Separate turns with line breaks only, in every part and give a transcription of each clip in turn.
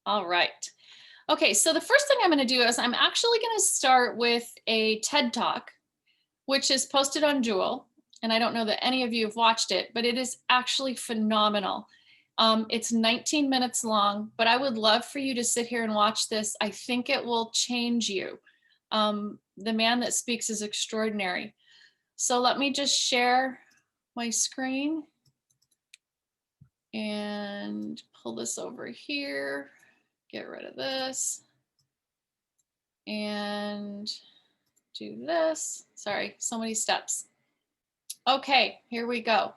All right. Okay, so the first thing I'm going to do is I'm actually going to start with a TED Talk, which is posted on Jewel. And I don't know that any of you have watched it, but it is actually phenomenal. It's 19 minutes long, but I would love for you to sit here and watch this. I think it will change you. The man that speaks is extraordinary. So let me just share my screen and pull this over here. Get rid of this and do this. Sorry, so many steps. Okay, here we go.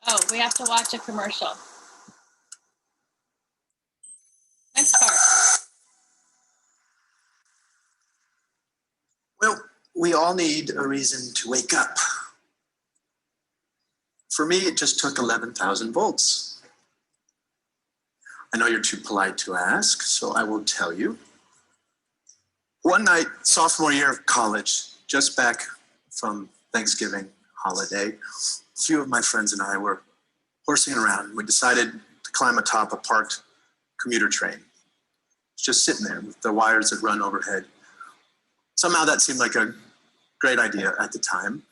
Oh, we have to watch a commercial. Nice car.
Well, we all need a reason to wake up. For me, it just took 11,000 volts. I know you're too polite to ask, so I will tell you. One night, sophomore year of college, just back from Thanksgiving holiday, a few of my friends and I were horsing around. We decided to climb atop a parked commuter train. It's just sitting there with the wires that run overhead. Somehow that seemed like a great idea at the time.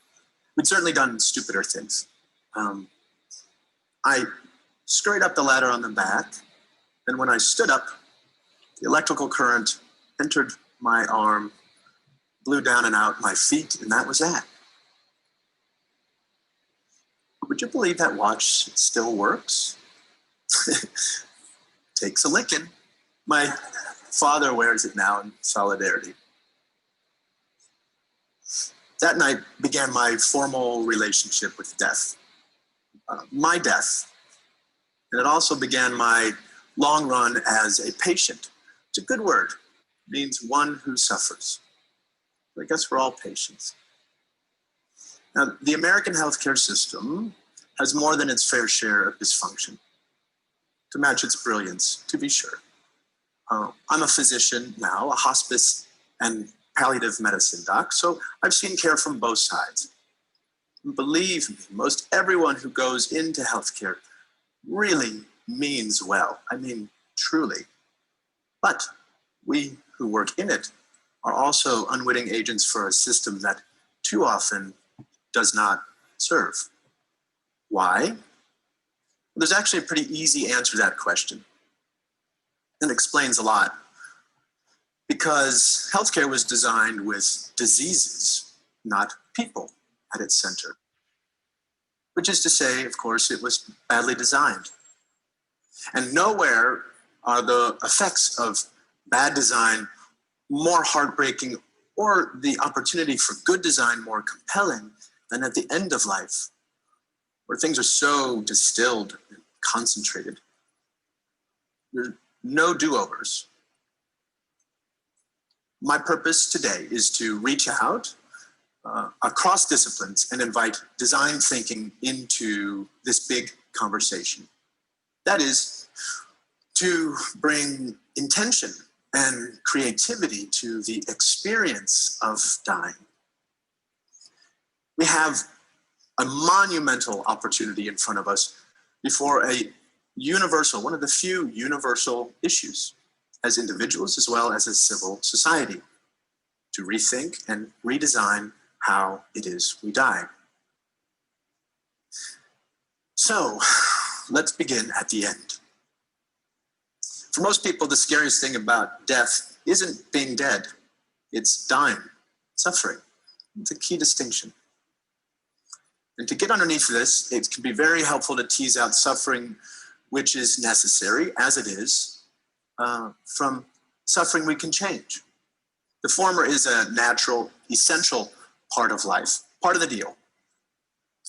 We'd certainly done stupider things. I scurried up the ladder on the back, and when I stood up, the electrical current entered my arm, blew down and out my feet, and that was that. Would you believe that watch still works? Takes a licking. My father wears it now in solidarity. That night began my formal relationship with death. My death. And it also began my long run as a patient. It's a good word. It means one who suffers. I guess we're all patients. Now, the American healthcare system has more than its fair share of dysfunction, to match its brilliance, to be sure. I'm a physician now, a hospice and palliative medicine doc, so I've seen care from both sides. Believe me, most everyone who goes into healthcare really means well. I mean, truly. But we who work in it are also unwitting agents for a system that too often does not serve. Why? Well, there's actually a pretty easy answer to that question. And it explains a lot. Because healthcare was designed with diseases, not people, at its center. Which is to say, of course, it was badly designed. And nowhere are the effects of bad design more heartbreaking or the opportunity for good design more compelling than at the end of life, where things are so distilled and concentrated. There are no do-overs. My purpose today is to reach out across disciplines and invite design thinking into this big conversation. That is, to bring intention and creativity to the experience of dying. We have a monumental opportunity in front of us before a universal, one of the few universal issues as individuals as well as a civil society, to rethink and redesign how it is we die. So let's begin at the end. For most people, the scariest thing about death isn't being dead, it's dying, suffering. It's a key distinction. And to get underneath this, it can be very helpful to tease out suffering which is necessary, as it is, from suffering we can change. The former is a natural, essential part of life, part of the deal.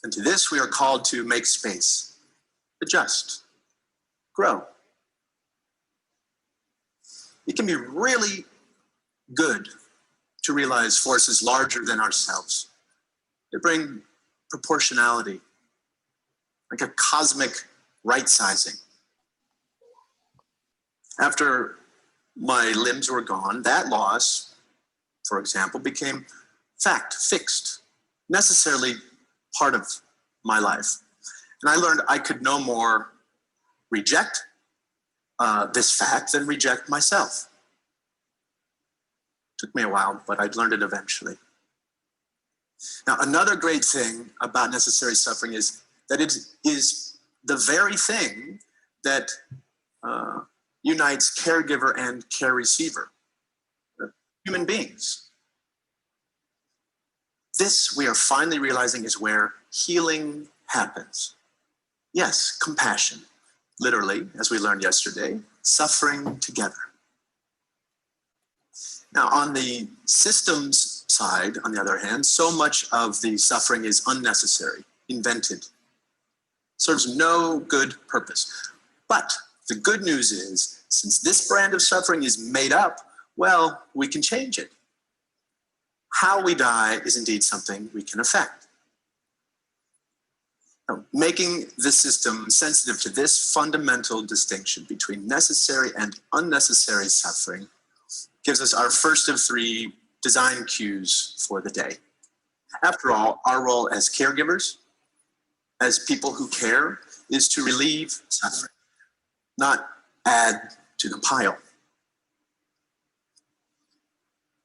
And to this, we are called to make space, adjust, grow. It can be really good to realize forces larger than ourselves. They bring proportionality, like a cosmic right-sizing. After my limbs were gone, that loss, for example, became fact, fixed, necessarily part of my life. And I learned I could no more reject this fact than reject myself. Took me a while, but I'd learned it eventually. Now, another great thing about necessary suffering is that it is the very thing that unites caregiver and care receiver, human beings. This, we are finally realizing, is where healing happens. Yes, compassion, literally, as we learned yesterday, suffering together. Now, on the systems side, on the other hand, so much of the suffering is unnecessary, invented, serves no good purpose. But the good news is, since this brand of suffering is made up, well, we can change it. How we die is indeed something we can affect. Now, making the system sensitive to this fundamental distinction between necessary and unnecessary suffering gives us our first of three design cues for the day. After all, our role as caregivers, as people who care, is to relieve suffering, not add to the pile.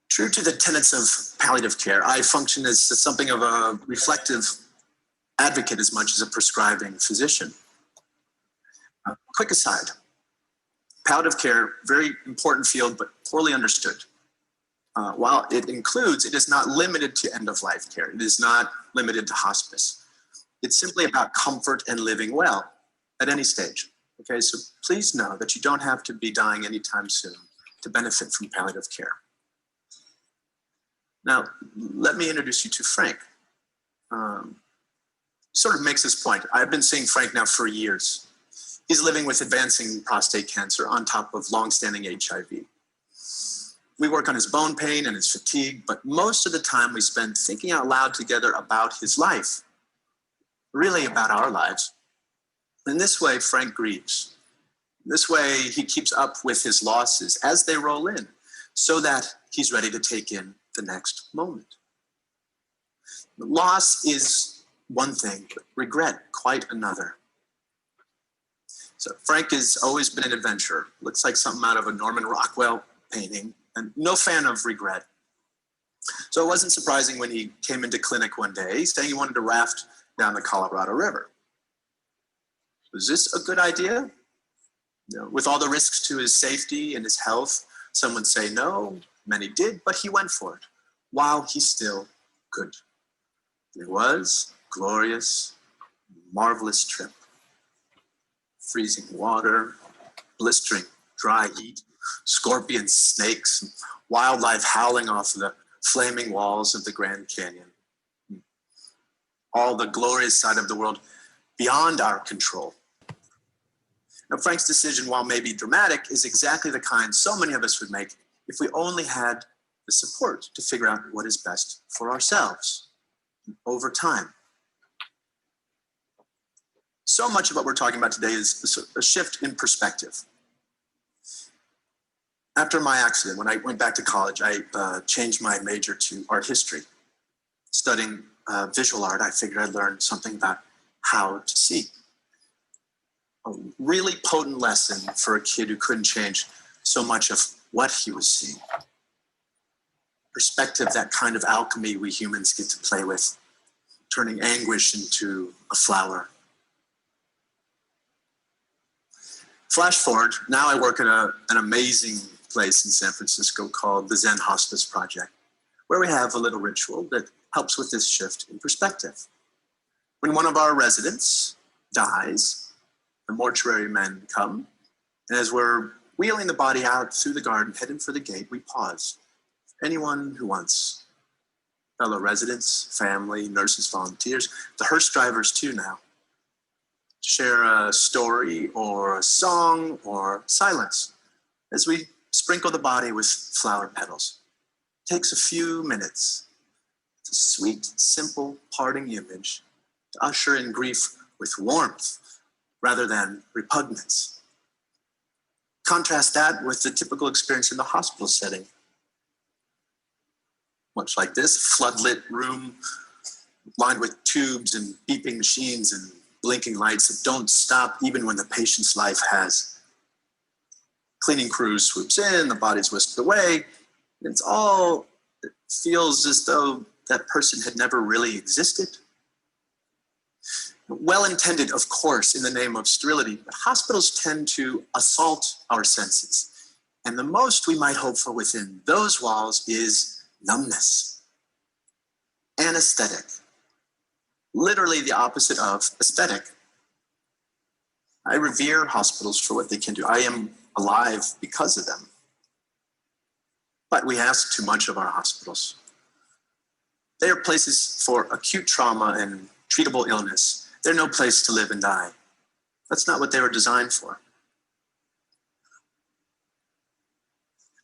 True to the tenets of palliative care, I function as something of a reflective advocate as much as a prescribing physician. Quick aside, palliative care, very important field, but poorly understood. While it includes, it is not limited to end-of-life care. It is not limited to hospice. It's simply about comfort and living well at any stage. Okay, so please know that you don't have to be dying anytime soon to benefit from palliative care. Now, let me introduce you to Frank. Sort of makes this point. I've been seeing Frank now for years. He's living with advancing prostate cancer on top of longstanding HIV. We work on his bone pain and his fatigue, but most of the time we spend thinking out loud together about his life, really about our lives. In this way, Frank grieves. This way, he keeps up with his losses as they roll in so that he's ready to take in the next moment. Loss is one thing, but regret quite another. So Frank has always been an adventurer. Looks like something out of a Norman Rockwell painting, and no fan of regret. So it wasn't surprising when he came into clinic one day saying he wanted to raft down the Colorado River. Was this a good idea? You know, with all the risks to his safety and his health, some would say no, many did, but he went for it while he still could. It was a glorious, marvelous trip. Freezing water, blistering dry heat, scorpions, snakes, wildlife howling off the flaming walls of the Grand Canyon. All the glorious side of the world beyond our control. Now, Frank's decision, while maybe dramatic, is exactly the kind so many of us would make if we only had the support to figure out what is best for ourselves over time. So much of what we're talking about today is a shift in perspective. After my accident, when I went back to college, I changed my major to art history. Studying visual art, I figured I'd learn something about how to see. A really potent lesson for a kid who couldn't change so much of what he was seeing. Perspective, that kind of alchemy we humans get to play with, turning anguish into a flower. Flash forward, now I work at an amazing place in San Francisco called the Zen Hospice Project, where we have a little ritual that helps with this shift in perspective. When one of our residents dies, the mortuary men come, and as we're wheeling the body out through the garden, heading for the gate, we pause. Anyone who wants, fellow residents, family, nurses, volunteers, the hearse drivers too now, share a story or a song or silence as we sprinkle the body with flower petals. It takes a few minutes. It's a sweet, simple parting image to usher in grief with warmth rather than repugnance. Contrast that with the typical experience in the hospital setting. Much like this, floodlit room lined with tubes and beeping machines and blinking lights that don't stop even when the patient's life has Cleaning crew swoops in, the body's whisked away. It feels as though that person had never really existed. Well-intended, of course, in the name of sterility, but hospitals tend to assault our senses. And the most we might hope for within those walls is numbness. Anesthetic. Literally the opposite of aesthetic. I revere hospitals for what they can do. I am alive because of them. But we ask too much of our hospitals. They are places for acute trauma and treatable illness. They're no place to live and die. That's not what they were designed for.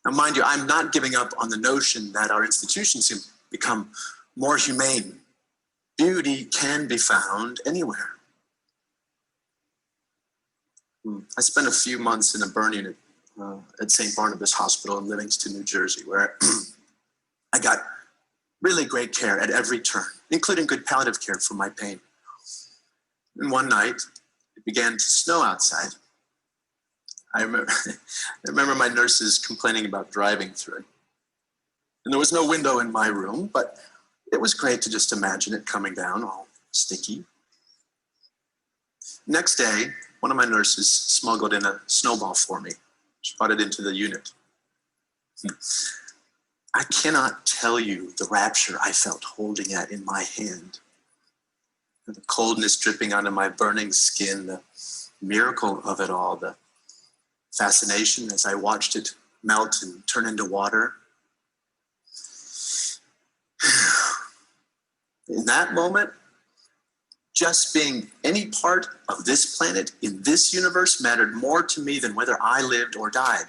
Now, mind you, I'm not giving up on the notion that our institutions can become more humane. Beauty can be found anywhere. I spent a few months in a burn unit at St. Barnabas Hospital in Livingston, New Jersey, where I got really great care at every turn, including good palliative care for my pain. And one night, it began to snow outside. I remember my nurses complaining about driving through. And there was no window in my room, but it was great to just imagine it coming down all sticky. Next day, one of my nurses smuggled in a snowball for me. She brought it into the unit. I cannot tell you the rapture I felt holding it in my hand. The coldness dripping onto my burning skin, the miracle of it all, the fascination as I watched it melt and turn into water. In that moment, just being any part of this planet in this universe mattered more to me than whether I lived or died.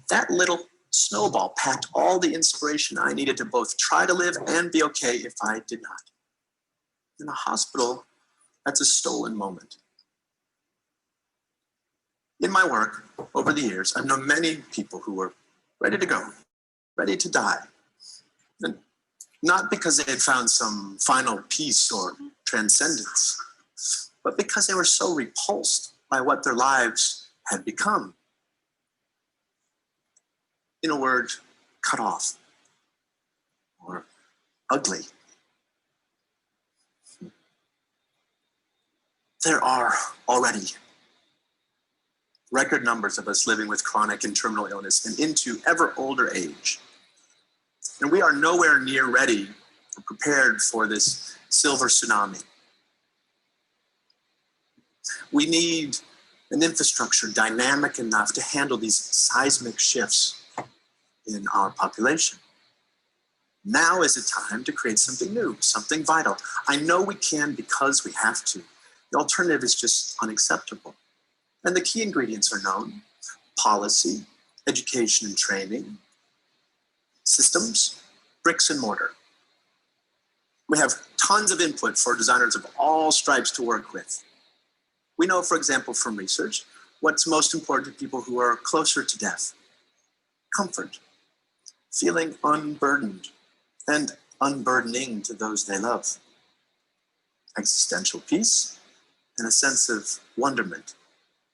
That little snowball packed all the inspiration I needed to both try to live and be okay if I did not. In a hospital, that's a stolen moment. In my work, over the years, I've known many people who were ready to go, ready to die. And not because they had found some final peace or transcendence, but because they were so repulsed by what their lives had become. In a word, cut off or ugly. There are already record numbers of us living with chronic and terminal illness and into ever older age. And we are nowhere near ready or prepared for this silver tsunami. We need an infrastructure dynamic enough to handle these seismic shifts in our population. Now is the time to create something new, something vital. I know we can because we have to. The alternative is just unacceptable. And the key ingredients are known: policy, education and training, systems, bricks and mortar. We have tons of input for designers of all stripes to work with. We know, for example, from research, what's most important to people who are closer to death: comfort, feeling unburdened, and unburdening to those they love, existential peace, and a sense of wonderment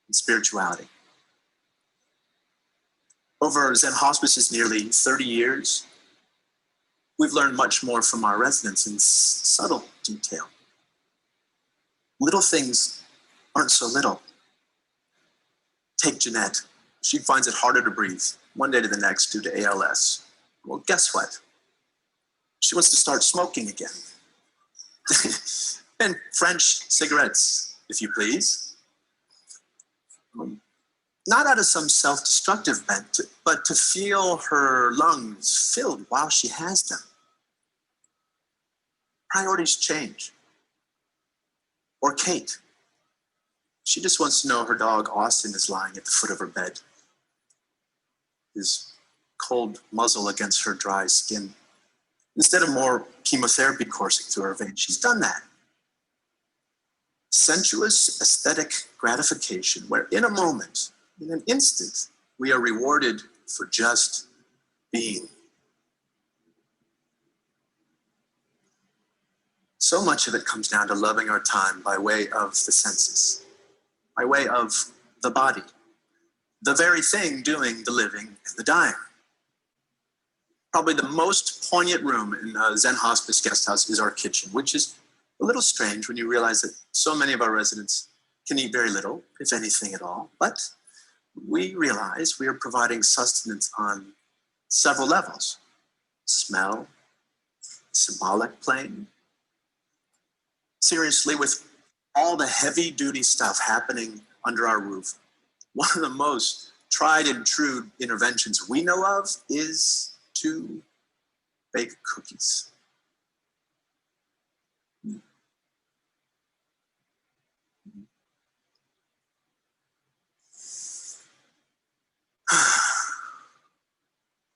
and spirituality. Over Zen Hospice's nearly 30 years, we've learned much more from our residents in subtle detail. Little things aren't so little. Take Jeanette. She finds it harder to breathe one day to the next due to ALS. Well, guess what? She wants to start smoking again. And French cigarettes, if you please. Not out of some self-destructive bent, but to feel her lungs filled while she has them. Priorities change. Or Kate. She just wants to know her dog Austin is lying at the foot of her bed, his cold muzzle against her dry skin. Instead of more chemotherapy coursing through her veins, she's done that. Sensuous aesthetic gratification, where in a moment, in an instant, we are rewarded for just being. So much of it comes down to loving our time by way of the senses, by way of the body. the very thing doing the living and the dying. Probably the most poignant room in a Zen Hospice guest house is our kitchen, which is a little strange when you realize that so many of our residents can eat very little, if anything at all. But we realize we are providing sustenance on several levels: smell, symbolic plane. Seriously, with all the heavy duty stuff happening under our roof, one of the most tried and true interventions we know of is to bake cookies.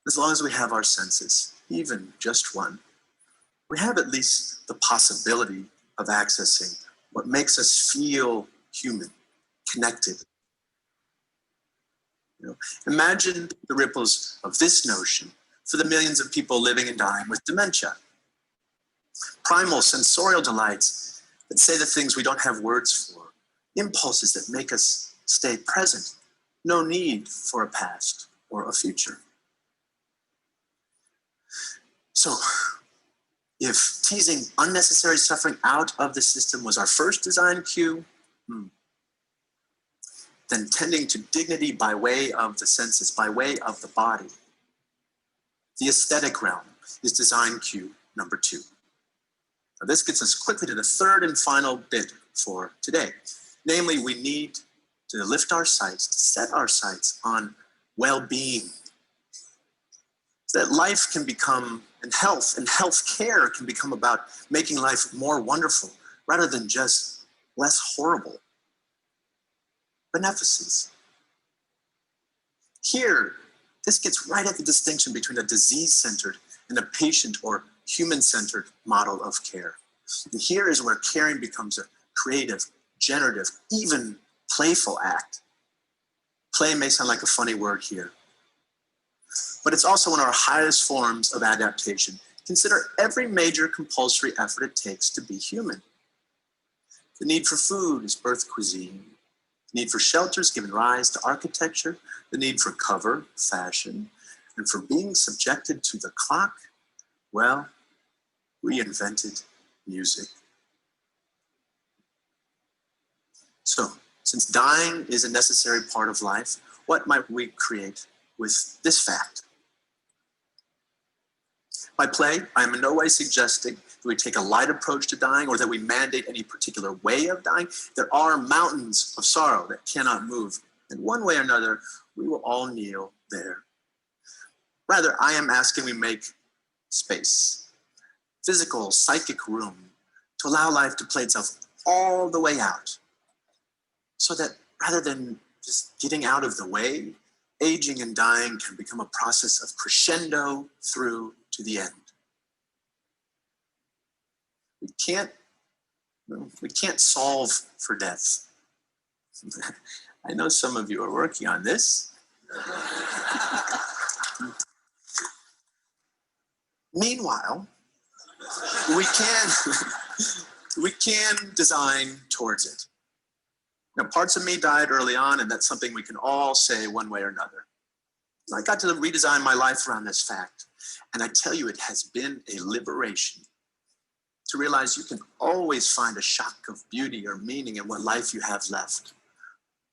As long as we have our senses, even just one, we have at least the possibility of accessing what makes us feel human, connected. You know, imagine the ripples of this notion for the millions of people living and dying with dementia. Primal sensorial delights that say the things we don't have words for, impulses that make us stay present, no need for a past or a future. So, if teasing unnecessary suffering out of the system was our first design cue, then tending to dignity by way of the senses, by way of the body, the aesthetic realm, is design cue number 2. Now, this gets us quickly to the third and final bit for today. Namely, we need to lift our sights, to set our sights on well-being, so that life can become, and health care can become about making life more wonderful rather than just less horrible. Beneficence. Here, this gets right at the distinction between a disease-centered and a patient or human-centered model of care. And here is where caring becomes a creative, generative, even playful act. Play may sound like a funny word here, but it's also one of our highest forms of adaptation. Consider every major compulsory effort it takes to be human. The need for food is birth cuisine. The need for shelter has given rise to architecture. The need for cover, fashion. And for being subjected to the clock, well, we invented music. So, since dying is a necessary part of life, what might we create with this fact? By play, I am in no way suggesting that we take a light approach to dying or that we mandate any particular way of dying. There are mountains of sorrow that cannot move. And one way or another, we will all kneel there. Rather, I am asking we make space, physical, psychic room to allow life to play itself all the way out. So that rather than just getting out of the way, aging and dying can become a process of crescendo through to the end. We can't solve for death. I know some of you are working on this. Meanwhile, we can design towards it. Now, parts of me died early on, and that's something we can all say one way or another. I got to redesign my life around this fact. And I tell you, it has been a liberation to realize you can always find a shock of beauty or meaning in what life you have left.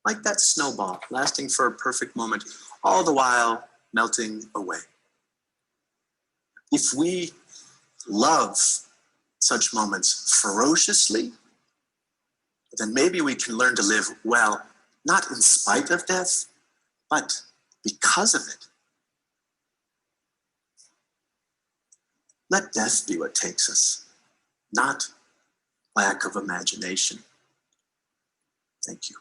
Like that snowball lasting for a perfect moment, all the while melting away. If we love such moments ferociously, then maybe we can learn to live well, not in spite of death, but because of it. Let death be what takes us, not lack of imagination. Thank you.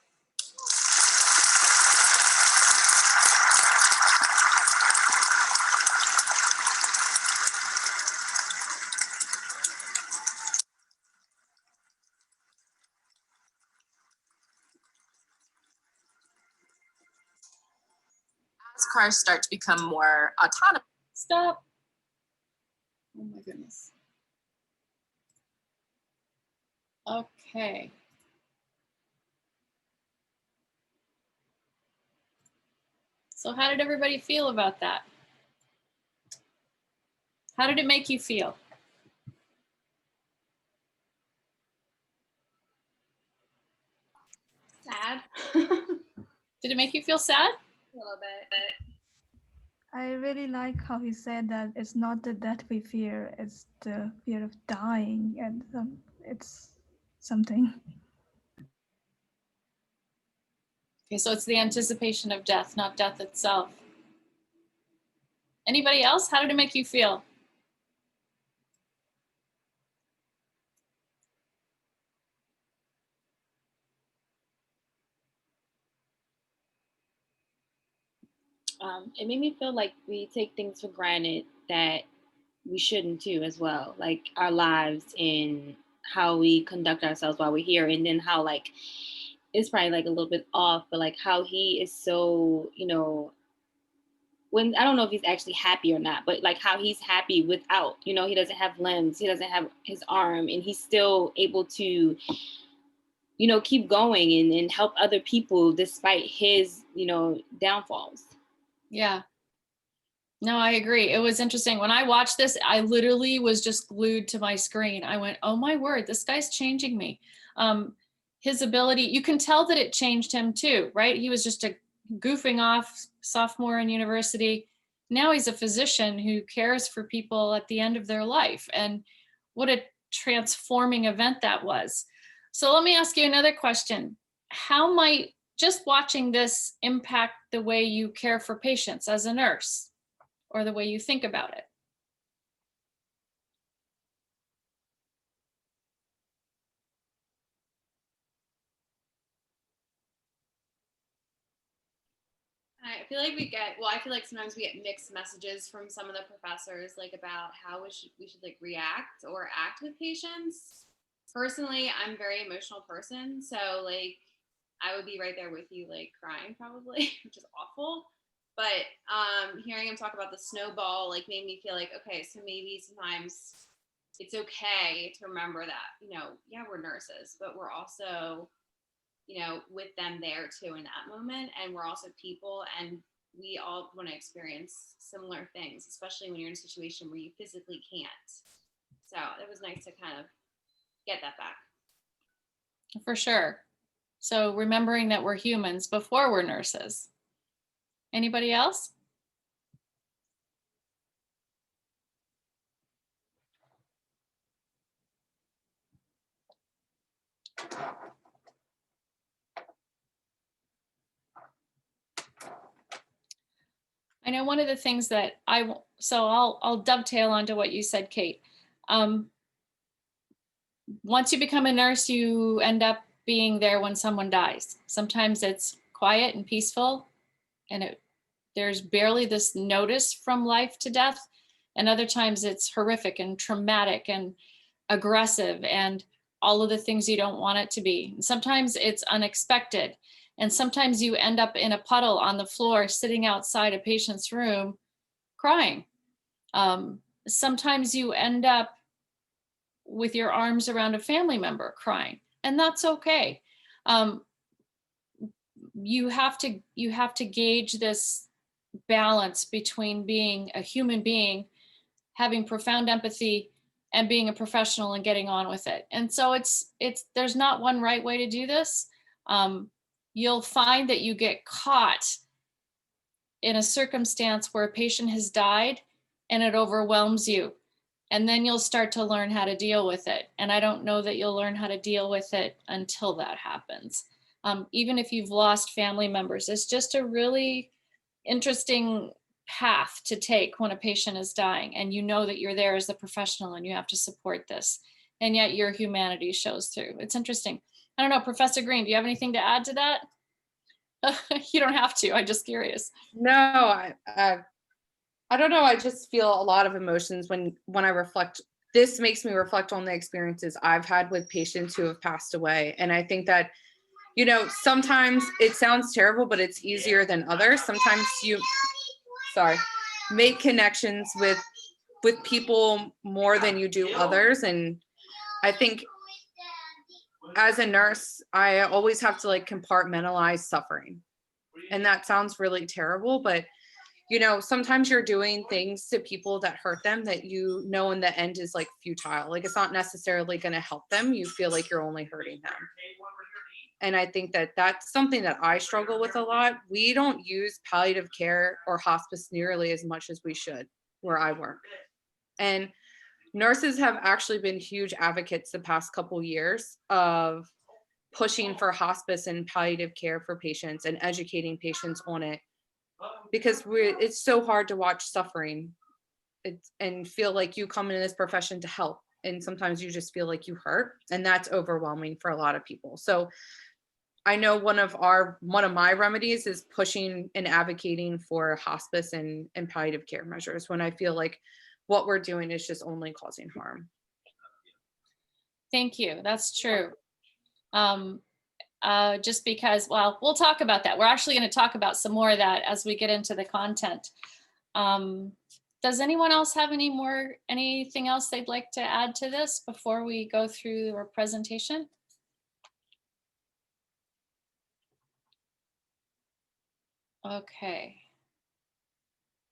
As cars start to become more autonomous.
Stop. Oh my goodness. Okay. So how did everybody feel about that? How did it make you feel?
Sad.
Did it make you feel sad?
A little bit.
I really like how he said that it's not the death we fear, it's the fear of dying, and it's something.
Okay, so it's the anticipation of death, not death itself. Anybody else? How did it make you feel?
It made me feel like we take things for granted that we shouldn't too as well, like our lives and how we conduct ourselves while we're here, and then how like it's probably like a little bit off, but like how he is so, you know, when I don't know if he's actually happy or not, but like how he's happy without, you know, he doesn't have limbs, he doesn't have his arm, and he's still able to, you know, keep going and help other people despite his, you know, downfalls.
Yeah. No, I agree. It was interesting. When I watched this, I literally was just glued to my screen. I went, oh my word, this guy's changing me. His ability, you can tell that it changed him too, right? He was just a goofing off sophomore in university. Now he's a physician who cares for people at the end of their life. And what a transforming event that was. So let me ask you another question. How might just watching this impact the way you care for patients as a nurse, or the way you think about it?
I feel like I feel like sometimes we get mixed messages from some of the professors, like about how we should like react or act with patients. Personally, I'm a very emotional person, so like I would be right there with you, like crying probably, which is awful. But hearing him talk about the snowball like made me feel like, okay, so maybe sometimes it's okay to remember that, you know, yeah, we're nurses, but we're also, you know, with them there too in that moment. And we're also people, and we all want to experience similar things, especially when you're in a situation where you physically can't. So it was nice to kind of get that back.
For sure. So remembering that we're humans before we're nurses. Anybody else? I know one of the things that I'll dovetail onto what you said, Kate. Once you become a nurse, you end up being there when someone dies. Sometimes it's quiet and peaceful, and there's barely this notice from life to death. And other times it's horrific and traumatic and aggressive and all of the things you don't want it to be. And sometimes it's unexpected. And sometimes you end up in a puddle on the floor, sitting outside a patient's room, crying. Sometimes you end up with your arms around a family member crying, and that's okay. You have to gauge this balance between being a human being, having profound empathy, and being a professional and getting on with it. And so there's not one right way to do this. You'll find that you get caught in a circumstance where a patient has died and it overwhelms you. And then you'll start to learn how to deal with it. And I don't know that you'll learn how to deal with it until that happens. Even if you've lost family members, it's just a really interesting path to take when a patient is dying, and you know that you're there as a professional and you have to support this, and yet your humanity shows through. It's interesting. I don't know, Professor Green, do you have anything to add to that? You don't have to, I'm just curious.
No, I don't know. I just feel a lot of emotions when I reflect. This makes me reflect on the experiences I've had with patients who have passed away. And I think that, you know, sometimes it sounds terrible, but it's easier than others. Sometimes you, make connections with people more than you do others. And I think as a nurse, I always have to like compartmentalize suffering. And that sounds really terrible, but sometimes you're doing things to people that hurt them that in the end is like futile. Like it's not necessarily going to help them. You feel like you're only hurting them. And I think that that's something that I struggle with a lot. We don't use palliative care or hospice nearly as much as we should where I work. And nurses have actually been huge advocates the past couple years of pushing for hospice and palliative care for patients and educating patients on it, because it's so hard to watch suffering and feel like you come into this profession to help, and sometimes you just feel like you hurt, and that's overwhelming for a lot of people. So I know one of my remedies is pushing and advocating for hospice and palliative care measures when I feel like what we're doing is just only causing harm.
Thank you. That's true. Just because, well, we'll talk about that. We're actually going to talk about some more of that as we get into the content. Does anyone else have anything else they'd like to add to this before we go through our presentation? Okay.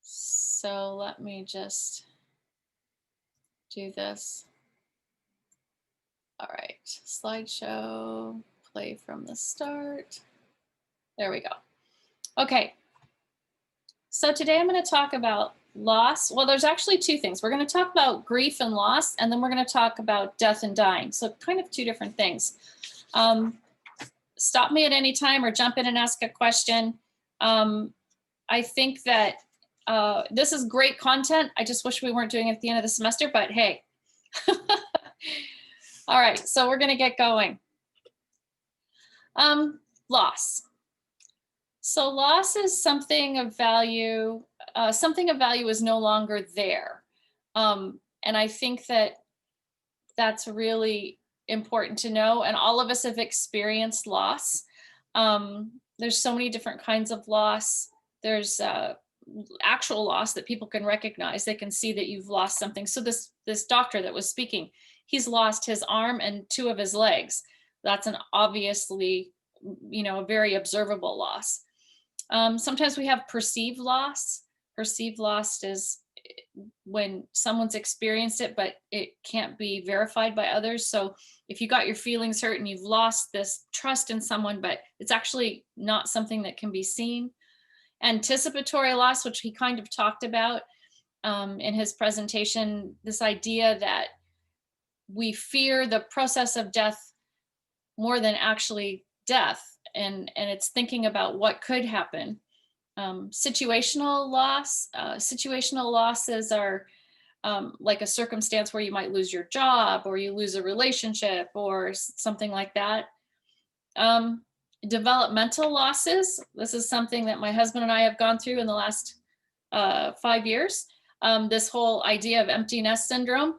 So let me just do this. All right, slideshow, play from the start. There we go. Okay, so today I'm going to talk about loss. Well, there's actually two things. We're going to talk about grief and loss, and then we're going to talk about death and dying. So kind of two different things. Stop me at any time or jump in and ask a question. I think that this is great content. I just wish we weren't doing it at the end of the semester, but hey. All right, so we're going to get going. Loss. So loss is something of value. Something of value is no longer there. And I think that that's really important to know. And all of us have experienced loss. There's so many different kinds of loss. There's actual loss that people can recognize. They can see that you've lost something. So this doctor that was speaking, he's lost his arm and two of his legs. That's an obviously, a very observable loss. Sometimes we have perceived loss. Perceived loss is when someone's experienced it, but it can't be verified by others. So if you got your feelings hurt and you've lost this trust in someone, but it's actually not something that can be seen. Anticipatory loss, which he kind of talked about in his presentation, this idea that we fear the process of death more than actually death. And it's thinking about what could happen. Situational loss. Situational losses are like a circumstance where you might lose your job or you lose a relationship or something like that. Developmental losses. This is something that my husband and I have gone through in the last 5 years. This whole idea of empty nest syndrome.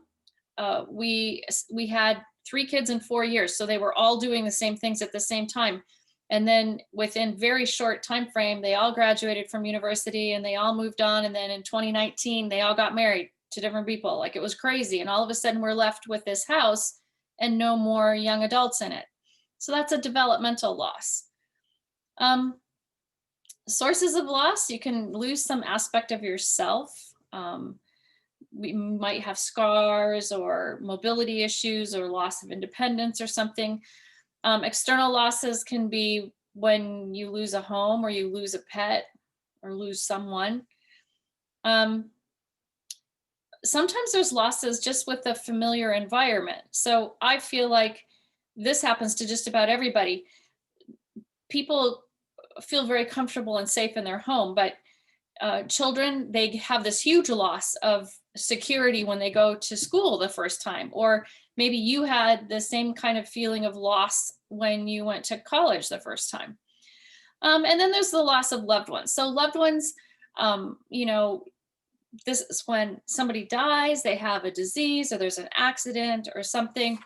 We had 3 kids in 4 years, so they were all doing the same things at the same time. And then within very short time frame, they all graduated from university and they all moved on. And then in 2019, they all got married to different people. Like, it was crazy. And all of a sudden we're left with this house and no more young adults in it. So that's a developmental loss. Sources of loss, you can lose some aspect of yourself. We might have scars or mobility issues or loss of independence or something. External losses can be when you lose a home or you lose a pet or lose someone. Sometimes there's losses just with the familiar environment. So I feel like this happens to just about everybody. People feel very comfortable and safe in their home, but children, they have this huge loss of security when they go to school the first time, or maybe you had the same kind of feeling of loss when you went to college the first time. And then there's the loss of loved ones. So loved ones, this is when somebody dies, they have a disease or there's an accident or something.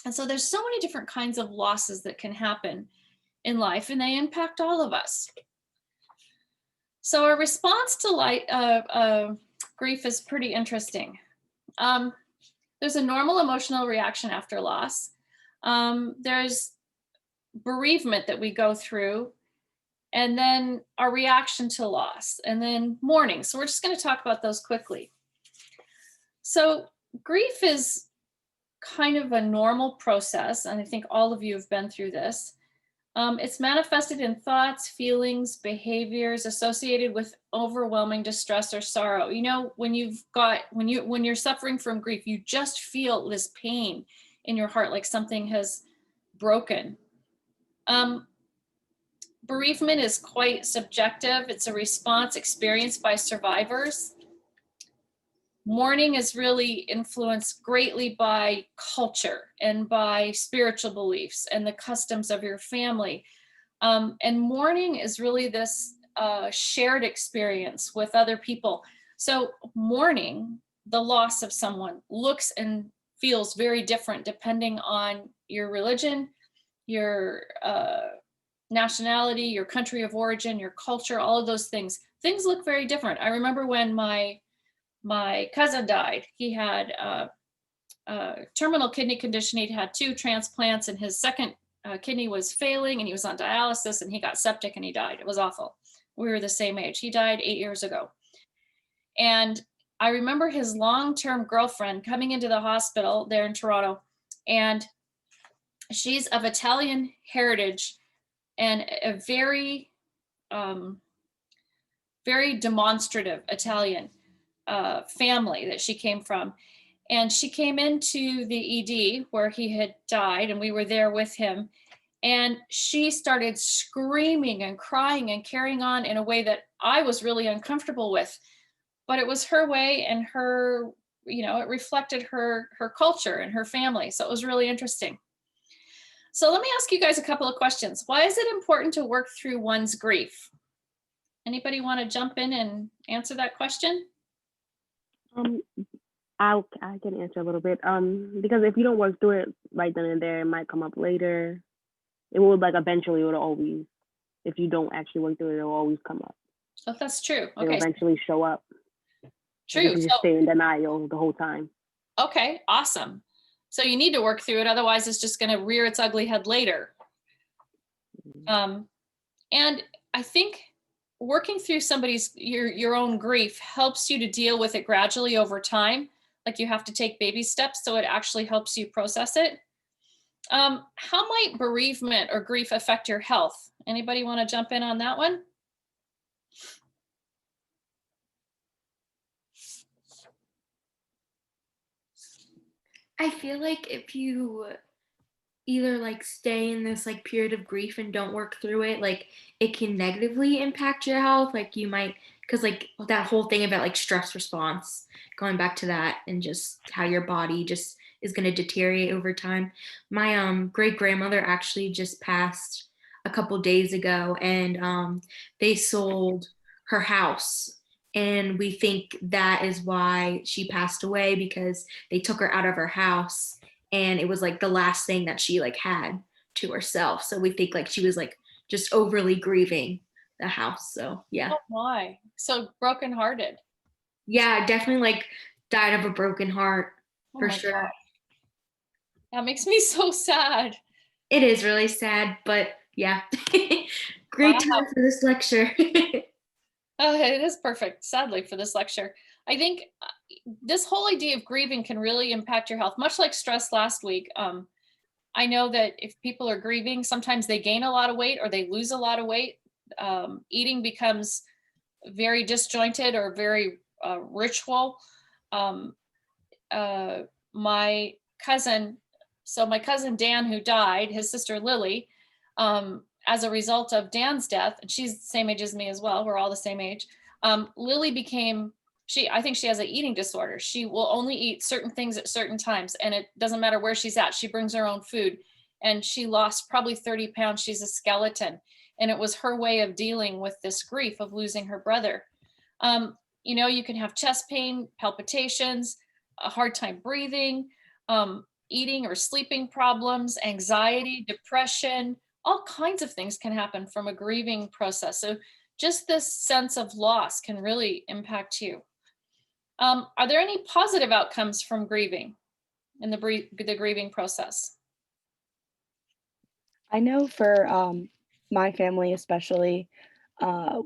And so there's so many different kinds of losses that can happen in life, and they impact all of us. So our response to grief is pretty interesting. There's a normal emotional reaction after loss. There's bereavement that we go through. and then our reaction to loss, and then mourning. So we're just going to talk about those quickly. So grief is kind of a normal process, and I think all of you have been through this. It's manifested in thoughts, feelings, behaviors associated with overwhelming distress or sorrow. You know, when you're suffering from grief, you just feel this pain in your heart, like something has broken. Bereavement is quite subjective. It's a response experienced by survivors. Mourning is really influenced greatly by culture and by spiritual beliefs and the customs of your family. And mourning is really this shared experience with other people. So mourning the loss of someone looks and feels very different depending on your religion, your nationality, your country of origin, your culture, all of those things. Things look very different. I remember when my cousin died. He had terminal kidney condition. He'd had 2 transplants, and his second kidney was failing, and he was on dialysis, and he got septic and he died. It was awful. We were the same age. He died 8 years ago. And I remember his long-term girlfriend coming into the hospital there in Toronto, and she's of Italian heritage and a very, very demonstrative Italian family that she came from. And she came into the ED where he had died, and we were there with him. And she started screaming and crying and carrying on in a way that I was really uncomfortable with. But it was her way, and her, you know, it reflected her culture and her family. So it was really interesting. So let me ask you guys a couple of questions. Why is it important to work through one's grief? Anybody want to jump in and answer that question?
I can answer a little bit. Because if you don't work through it right then and there, it might come up later. It will, like, eventually, it'll always, if you don't actually work through it, it'll always come up.
Oh, that's true.
It'll
Okay.
eventually show up.
True.
If you just stay in denial the whole time.
Okay, awesome. So you need to work through it. Otherwise, it's just going to rear its ugly head later. And I think working through your own grief helps you to deal with it gradually over time. Like, you have to take baby steps, so it actually helps you process it. How might bereavement or grief affect your health? Anybody want to jump in on that one?
I feel like if you either like stay in this like period of grief and don't work through it, like it can negatively impact your health. Like you might, because like that whole thing about like stress response, going back to that, and just how your body just is going to deteriorate over time. My great grandmother actually just passed a couple days ago, and they sold her house. And we think that is why she passed away, because they took her out of her house, and it was like the last thing that she like had to herself. So we think like she was like just overly grieving the house. So yeah.
Oh my, so brokenhearted.
Yeah, definitely like died of a broken heart for sure.
God. That makes me so sad.
It is really sad, but yeah. Great time for this lecture.
Oh, it is perfect, sadly, for this lecture. I think this whole idea of grieving can really impact your health, much like stress last week. I know that if people are grieving, sometimes they gain a lot of weight or they lose a lot of weight. Eating becomes very disjointed or very ritual. My cousin Dan, who died, his sister Lily, as a result of Dan's death, and she's the same age as me as well, we're all the same age, Lily became, I think she has an eating disorder. She will only eat certain things at certain times, and it doesn't matter where she's at. She brings her own food, and she lost probably 30 pounds. She's a skeleton, and it was her way of dealing with this grief of losing her brother. You know, you can have chest pain, palpitations, a hard time breathing, eating or sleeping problems, anxiety, depression, all kinds of things can happen from a grieving process. So just this sense of loss can really impact you. Are there any positive outcomes from grieving in the grieving process?
I know for my family, especially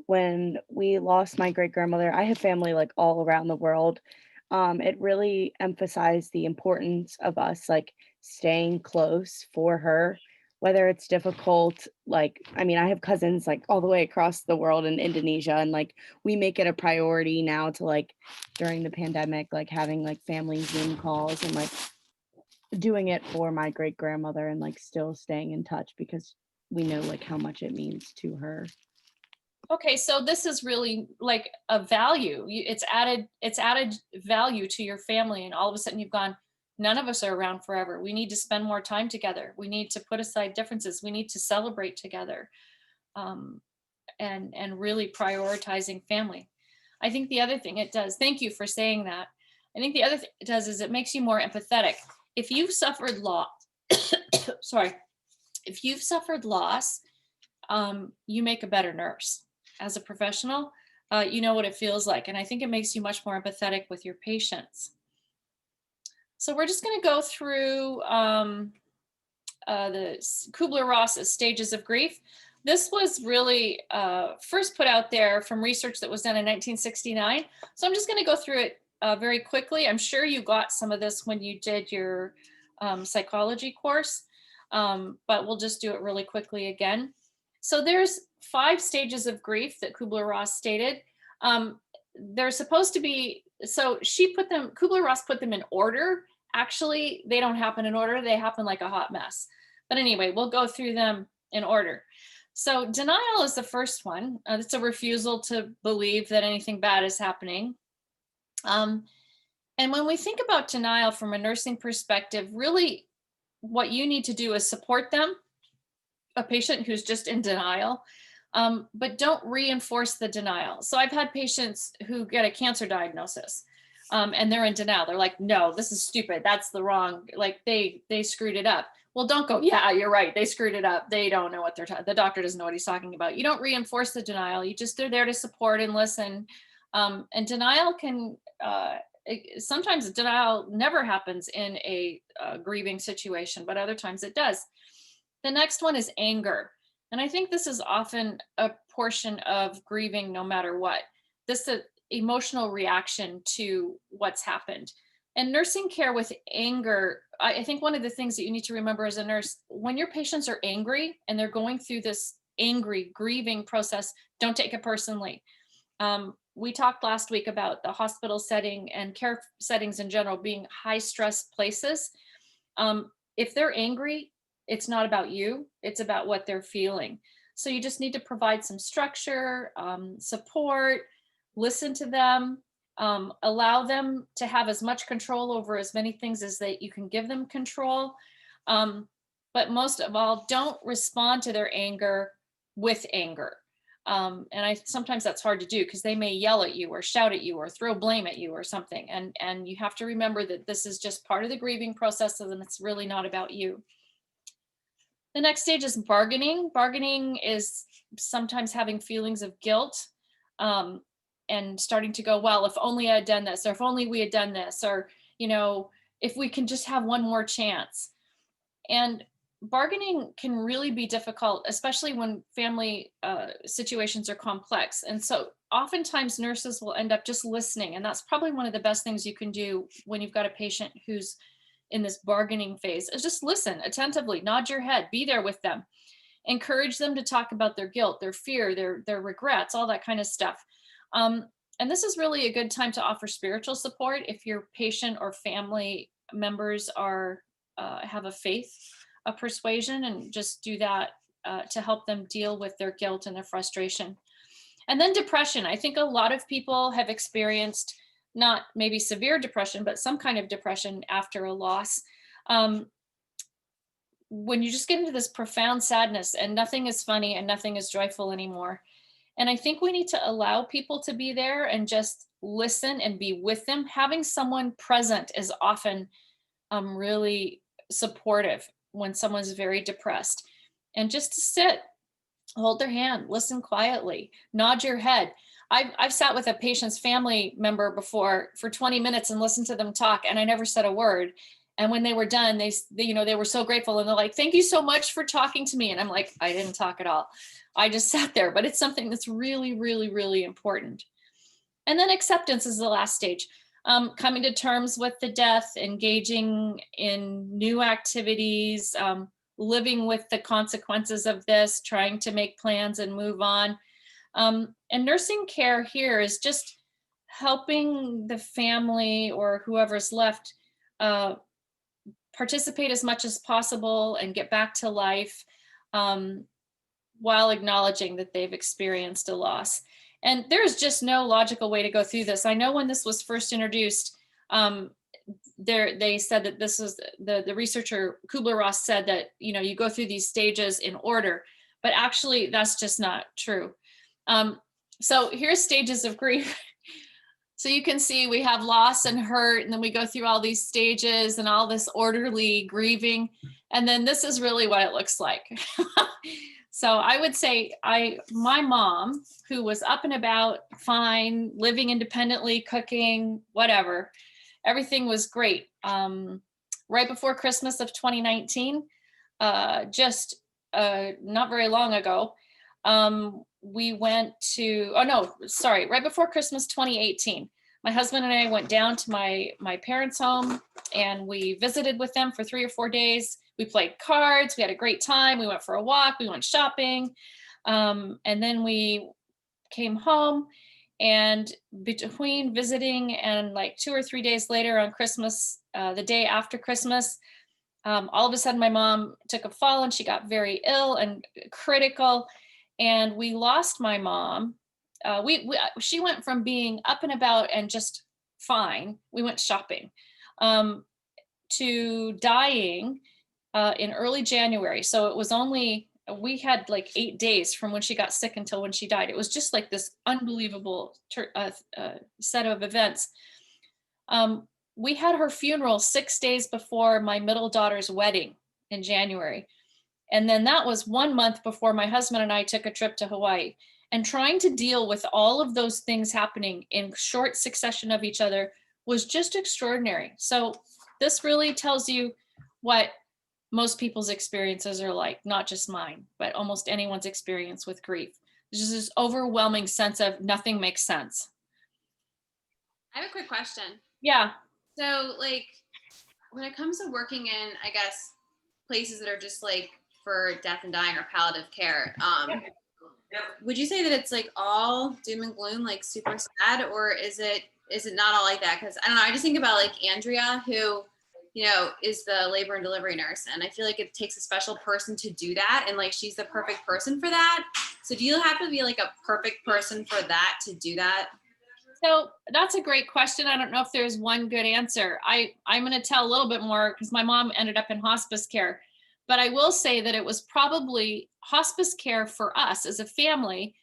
when we lost my great grandmother. I have family like all around the world. It really emphasized the importance of us like staying close for her, whether it's difficult. Like, I mean, I have cousins like all the way across the world in Indonesia, and like we make it a priority now to like during the pandemic, like having like family Zoom calls and like doing it for my great grandmother and like still staying in touch because we know like how much it means to her.
Okay, so this is really like a value. It's added value to your family, and all of a sudden you've gone, none of us are around forever. We need to spend more time together. We need to put aside differences. We need to celebrate together, um, and really prioritizing family. I think the other thing it does, thank you for saying that. I think the other thing it does is it makes you more empathetic. If you've suffered loss, sorry, if you've suffered loss, you make a better nurse as a professional. You know what it feels like. And I think it makes you much more empathetic with your patients. So we're just going to go through the Kubler-Ross stages of grief. This was really first put out there from research that was done in 1969. So I'm just going to go through it very quickly. I'm sure you got some of this when you did your psychology course, but we'll just do it really quickly again. So there's 5 stages of grief that Kubler-Ross stated. They're supposed to be, so Kubler-Ross put them in order. Actually, they don't happen in order. They happen like a hot mess. But anyway, we'll go through them in order. So denial is the first one. It's a refusal to believe that anything bad is happening. And when we think about denial from a nursing perspective, really what you need to do is support them, a patient who's just in denial, but don't reinforce the denial. So I've had patients who get a cancer diagnosis and they're in denial. They're like, no, this is stupid. That's the wrong, like they screwed it up. Well, don't go, yeah, you're right. They screwed it up. They don't know what the doctor doesn't know what he's talking about. You don't reinforce the denial. They're there to support and listen. And denial can, sometimes denial never happens in a grieving situation, but other times it does. The next one is anger. And I think this is often a portion of grieving no matter what. This is emotional reaction to what's happened. And nursing care with anger, I think one of the things that you need to remember as a nurse, when your patients are angry and they're going through this angry grieving process, don't take it personally. We talked last week about the hospital setting and care settings in general being high stress places. If they're angry, it's not about you, it's about what they're feeling. So you just need to provide some structure, support, listen to them, allow them to have as much control over as many things as that you can give them control. But most of all, don't respond to their anger with anger. And sometimes that's hard to do because they may yell at you or shout at you or throw blame at you or something. And you have to remember that this is just part of the grieving process and it's really not about you. The next stage is bargaining. Bargaining is sometimes having feelings of guilt and starting to go, well, if only I had done this, or if only we had done this, or, if we can just have one more chance. And bargaining can really be difficult, especially when family situations are complex. And so oftentimes nurses will end up just listening. And that's probably one of the best things you can do when you've got a patient who's in this bargaining phase, is just listen attentively, nod your head, be there with them, encourage them to talk about their guilt, their fear, their regrets, all that kind of stuff. And this is really a good time to offer spiritual support if your patient or family members are have a faith, a persuasion, and just do that to help them deal with their guilt and their frustration. And then depression. I think a lot of people have experienced not maybe severe depression, but some kind of depression after a loss. When you just get into this profound sadness and nothing is funny and nothing is joyful anymore. And I think we need to allow people to be there and just listen and be with them. Having someone present is often really supportive when someone's very depressed. And just to sit, hold their hand, listen quietly, nod your head. I've sat with a patient's family member before for 20 minutes and listened to them talk, and I never said a word. And when they were done, they were so grateful, and they're like, "Thank you so much for talking to me." And I'm like, "I didn't talk at all. I just sat there." But it's something that's really, really, really important. And then acceptance is the last stage. Coming to terms with the death, engaging in new activities, living with the consequences of this, trying to make plans and move on. And nursing care here is just helping the family or whoever's left participate as much as possible and get back to life, while acknowledging that they've experienced a loss. And there's just no logical way to go through this. I know when this was first introduced, they said that this was the researcher Kubler-Ross said that, you go through these stages in order, but actually that's just not true. So here's stages of grief. So you can see we have loss and hurt, and then we go through all these stages and all this orderly grieving. And then this is really what it looks like. So I would say my mom, who was up and about, fine, living independently, cooking, whatever, everything was great. Right before Christmas of 2019, just not very long ago, we went to, right before Christmas 2018, my husband and I went down to my parents' home, and we visited with them for 3 or 4 days. We played cards, we had a great time, we went for a walk, we went shopping, and then we came home, and between visiting and like 2 or 3 days later on Christmas, the day after Christmas, all of a sudden my mom took a fall and she got very ill and critical, and we lost my mom. She went from being up and about and just fine, we went shopping, to dying in early January. So it was we had like 8 days from when she got sick until when she died. It was just like this unbelievable set of events. We had her funeral 6 days before my middle daughter's wedding in January. And then that was 1 month before my husband and I took a trip to Hawaii. And trying to deal with all of those things happening in short succession of each other was just extraordinary. So this really tells you what most people's experiences are like, not just mine, but almost anyone's experience with grief. There's just this overwhelming sense of nothing makes sense.
I have a quick question.
Yeah.
So like when it comes to working in, I guess, places that are just like for death and dying or palliative care, would you say that it's like all doom and gloom, like super sad, or is it not all like that? Because I don't know, I just think about like Andrea, who, is the labor and delivery nurse, and I feel like it takes a special person to do that, and like she's the perfect person for that. So do you have to be like a perfect person for that to do that?
So that's a great question. I don't know if there's one good answer. I'm going to tell a little bit more because my mom ended up in hospice care. But I will say that it was probably hospice care for us as a family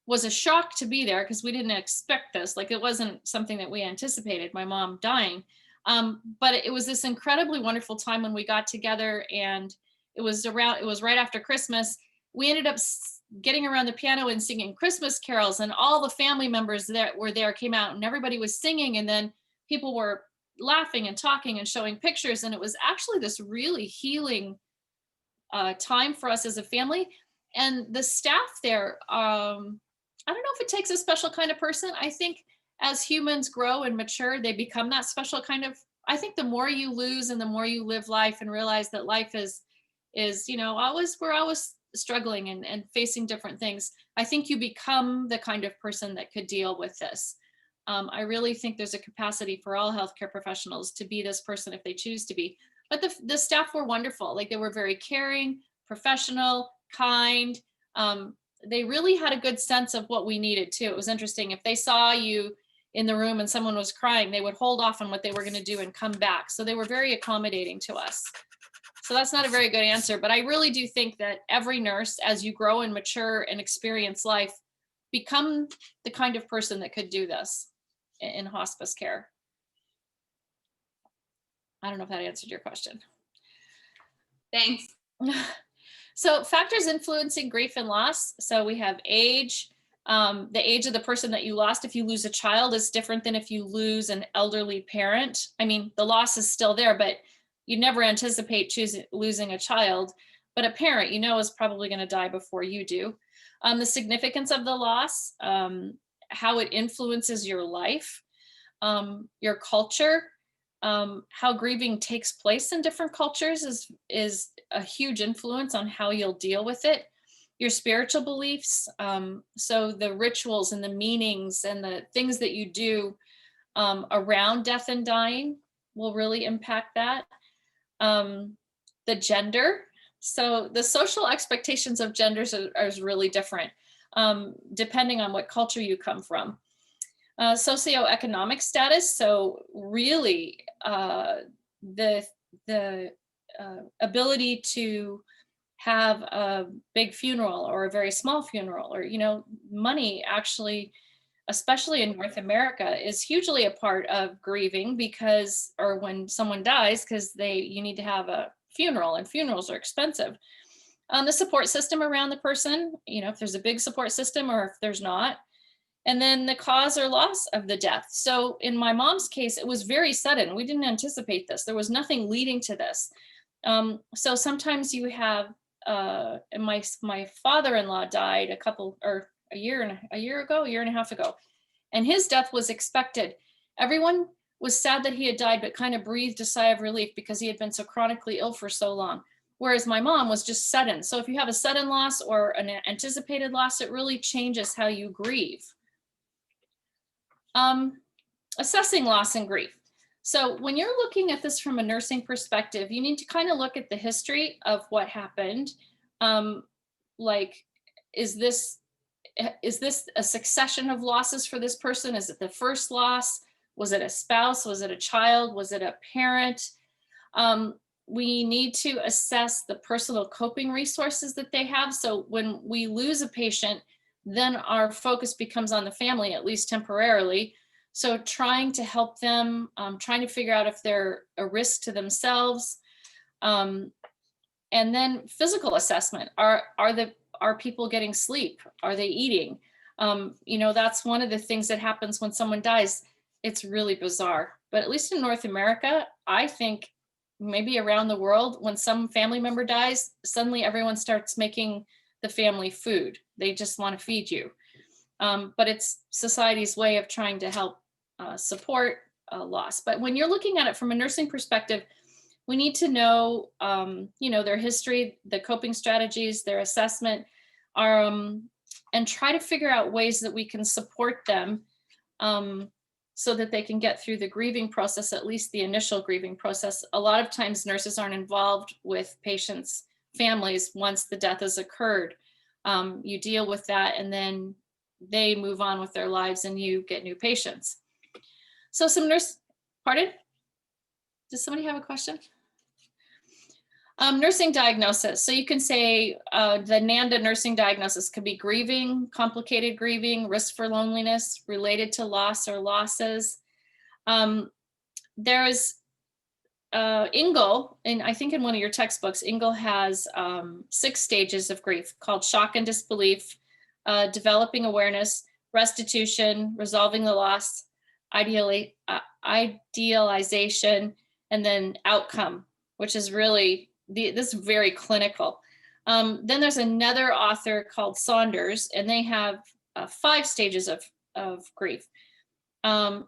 was a shock to be there because we didn't expect this. Like it wasn't something that we anticipated, my mom dying. But it was this incredibly wonderful time when we got together, and it was right after Christmas. We ended up getting around the piano and singing Christmas carols, and all the family members that were there came out and everybody was singing, and then people were laughing and talking and showing pictures. And it was actually this really healing time for us as a family. And the staff there, I don't know if it takes a special kind of person. I think as humans grow and mature, they become that special kind of, I think the more you lose and the more you live life and realize that life is, we're always struggling and facing different things. I think you become the kind of person that could deal with this. I really think there's a capacity for all healthcare professionals to be this person if they choose to be. But the staff were wonderful. Like they were very caring, professional, kind. They really had a good sense of what we needed too. It was interesting. If they saw you in the room and someone was crying, they would hold off on what they were going to do and come back. So they were very accommodating to us. So that's not a very good answer, but I really do think that every nurse, as you grow and mature and experience life, become the kind of person that could do this in hospice care. I don't know if that answered your question.
Thanks.
So factors influencing grief and loss. So we have age. The age of the person that you lost. If you lose a child is different than if you lose an elderly parent. I mean, the loss is still there, but you never anticipate losing a child, but a parent, you know, is probably going to die before you do. The significance of the loss, how it influences your life, your culture, how grieving takes place in different cultures is a huge influence on how you'll deal with it. Your spiritual beliefs, so the rituals and the meanings and the things that you do around death and dying will really impact that. The gender, so the social expectations of genders are really different depending on what culture you come from. Socioeconomic status, so really the ability to have a big funeral or a very small funeral, or, you know, money actually, especially in North America, is hugely a part of grieving, because, or when someone dies, because you need to have a funeral, and funerals are expensive. The support system around the person, you know, if there's a big support system or if there's not. And then the cause or loss of the death. So in my mom's case, it was very sudden. We didn't anticipate this. There was nothing leading to this. So sometimes you have, my father-in-law died a year and a half ago, and his death was expected. Everyone was sad that he had died, but kind of breathed a sigh of relief because he had been so chronically ill for so long. Whereas my mom was just sudden. So if you have a sudden loss or an anticipated loss, it really changes how you grieve. Assessing loss and grief. So when you're looking at this from a nursing perspective, you need to kind of look at the history of what happened. Like, is this a succession of losses for this person? Is it the first loss? Was it a spouse? Was it a child? Was it a parent? We need to assess the personal coping resources that they have. So when we lose a patient, then our focus becomes on the family, at least temporarily. So trying to help them, trying to figure out if they're a risk to themselves. And then physical assessment. Are people getting sleep? Are they eating? You know, that's one of the things that happens when someone dies. It's really bizarre, but at least in North America, I think maybe around the world, when some family member dies, suddenly everyone starts making the family food. They just want to feed you. But it's society's way of trying to help support loss. But when you're looking at it from a nursing perspective, we need to know, you know, their history, the coping strategies, their assessment, and try to figure out ways that we can support them so that they can get through the grieving process, at least the initial grieving process. A lot of times nurses aren't involved with patients' families once the death has occurred. You deal with that, and then they move on with their lives and you get new patients. So pardon? Does somebody have a question? Nursing diagnosis. So you can say the NANDA nursing diagnosis could be grieving, complicated grieving, risk for loneliness, related to loss or losses. There's Ingle, and I think in one of your textbooks, Ingle has 6 stages of grief called shock and disbelief, developing awareness, restitution, resolving the loss, idealization, and then outcome, which is really, this is very clinical. Then there's another author called Saunders, and they have 5 stages of grief.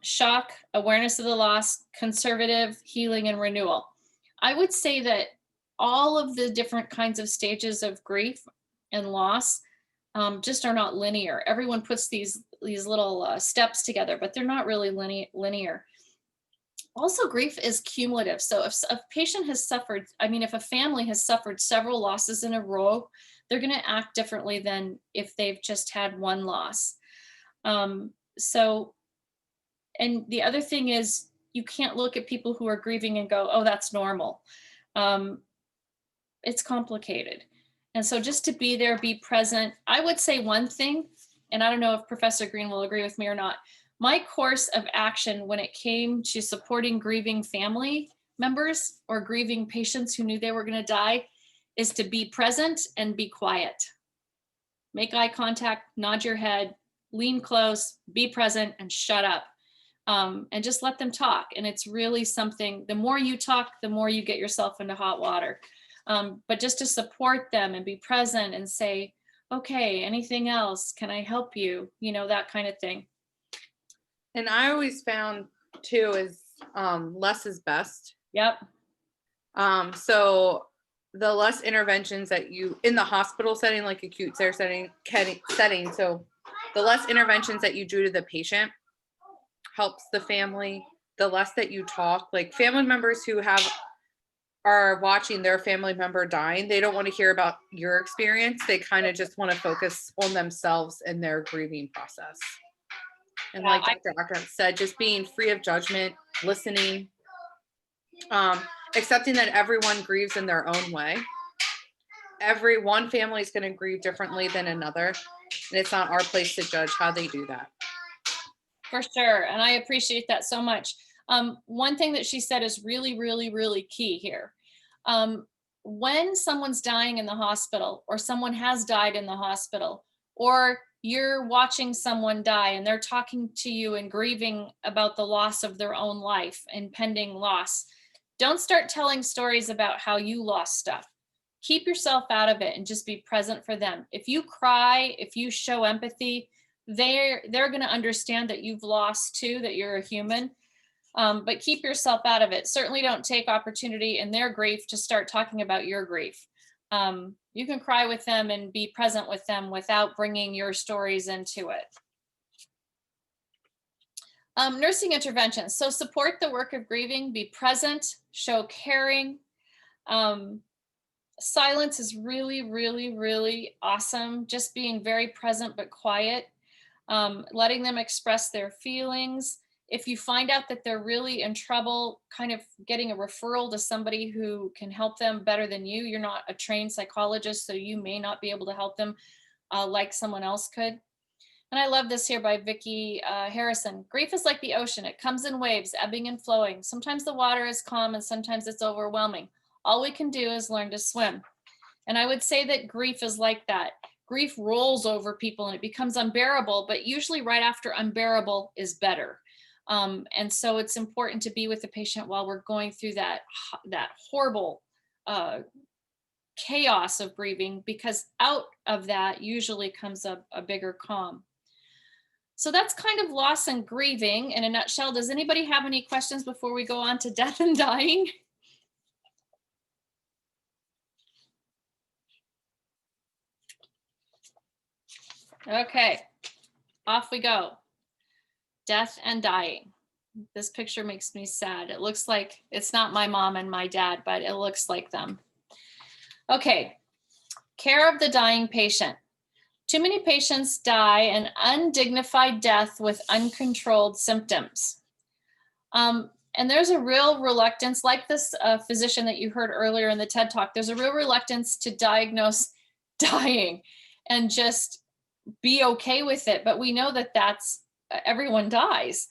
Shock, awareness of the loss, conservative, healing, and renewal. I would say that all of the different kinds of stages of grief and loss just are not linear. Everyone puts these little steps together, but they're not really linear. Also, grief is cumulative. So if a patient has suffered, I mean, if a family has suffered several losses in a row, they're going to act differently than if they've just had one loss. And the other thing is, you can't look at people who are grieving and go, oh, that's normal. It's complicated. And so just to be there, be present. I would say one thing, and I don't know if Professor Green will agree with me or not. My course of action when it came to supporting grieving family members or grieving patients who knew they were going to die is to be present and be quiet. Make eye contact, nod your head, lean close, be present, and shut up. and just let them talk. And it's really something, the more you talk, the more you get yourself into hot water. But just to support them and be present and say, okay, anything else? Can I help you? You know, that kind of thing.
And I always found too is less is best.
Yep.
So the less interventions that you in the hospital setting, like acute care setting, so the less interventions that you do to the patient helps the family. The less that you talk, like family members who are watching their family member dying, they don't want to hear about your experience. They kind of just want to focus on themselves and their grieving process. And like Dr. Akram said, just being free of judgment, listening, accepting that everyone grieves in their own way. Every one family is going to grieve differently than another. And it's not our place to judge how they do that.
For sure. And I appreciate that so much. One thing that she said is really, really, really key here. When someone's dying in the hospital, or someone has died in the hospital, or you're watching someone die and they're talking to you and grieving about the loss of their own life, impending loss, don't start telling stories about how you lost stuff. Keep yourself out of it and just be present for them. If you cry, if you show empathy, they're going to understand that you've lost too, that you're a human. But keep yourself out of it. Certainly don't take opportunity in their grief to start talking about your grief. You can cry with them and be present with them without bringing your stories into it. Nursing interventions. So support the work of grieving, be present, show caring. Silence is really, really, really awesome. Just being very present but quiet, letting them express their feelings. If you find out that they're really in trouble, kind of getting a referral to somebody who can help them better than you. You're not a trained psychologist, so you may not be able to help them like someone else could. And I love this here by Vicki Harrison. Grief is like the ocean. It comes in waves, ebbing and flowing. Sometimes the water is calm and sometimes it's overwhelming. All we can do is learn to swim. And I would say that grief is like that. Grief rolls over people and it becomes unbearable, but usually right after unbearable is better. And so it's important to be with the patient while we're going through that horrible chaos of grieving, because out of that usually comes a bigger calm. So that's kind of loss and grieving in a nutshell. Does anybody have any questions before we go on to death and dying? Okay, off we go. Death and dying. This picture makes me sad. It looks like it's not my mom and my dad, but it looks like them. Okay, care of the dying patient. Too many patients die an undignified death with uncontrolled symptoms. And there's a real reluctance, like this physician that you heard earlier in the TED Talk, there's a real reluctance to diagnose dying and just be okay with it. But we know that everyone dies.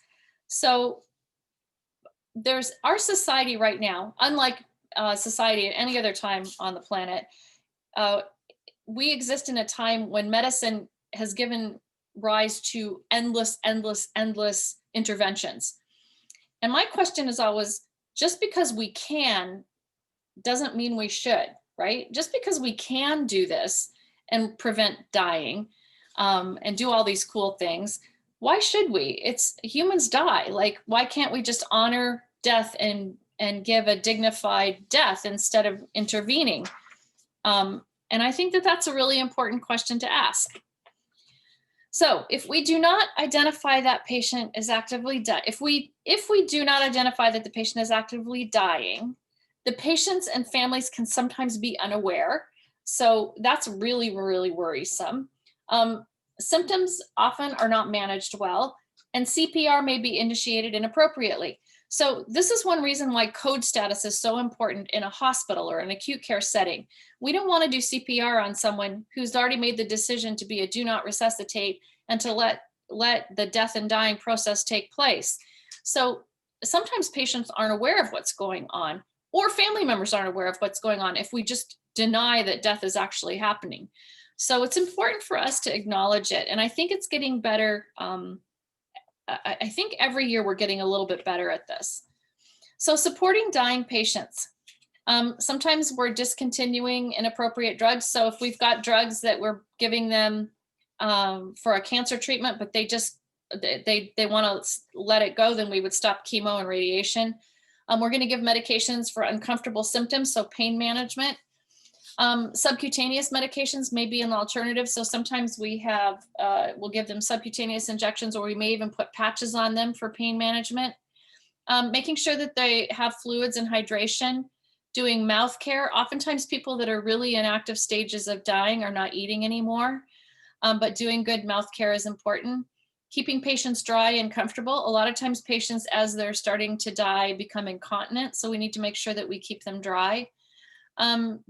So there's our society right now, unlike society at any other time on the planet, we exist in a time when medicine has given rise to endless interventions. And my question is always, just because we can doesn't mean we should, right? Just because we can do this and prevent dying and do all these cool things, why should we? It's humans die. Like, why can't we just honor death and give a dignified death instead of intervening? And I think that that's a really important question to ask. So if we do not identify that patient is actively dying, if we do not identify that the patient is actively dying, the patients and families can sometimes be unaware. So that's really, really worrisome. Symptoms often are not managed well, and CPR may be initiated inappropriately. So this is one reason why code status is so important in a hospital or an acute care setting. We don't want to do CPR on someone who's already made the decision to be a do not resuscitate and to let the death and dying process take place. So sometimes patients aren't aware of what's going on, or family members aren't aware of what's going on if we just deny that death is actually happening. So it's important for us to acknowledge it. And I think it's getting better I think every year we're getting a little bit better at this. So supporting dying patients. Sometimes we're discontinuing inappropriate drugs. So if we've got drugs that we're giving them for a cancer treatment, but they want to let it go, then we would stop chemo and radiation. We're going to give medications for uncomfortable symptoms, so pain management. Subcutaneous medications may be an alternative. So sometimes we'll give them subcutaneous injections, or we may even put patches on them for pain management. Making sure that they have fluids and hydration. Doing mouth care. Oftentimes people that are really in active stages of dying are not eating anymore, but doing good mouth care is important. Keeping patients dry and comfortable. A lot of times patients, as they're starting to die, become incontinent. So we need to make sure that we keep them dry.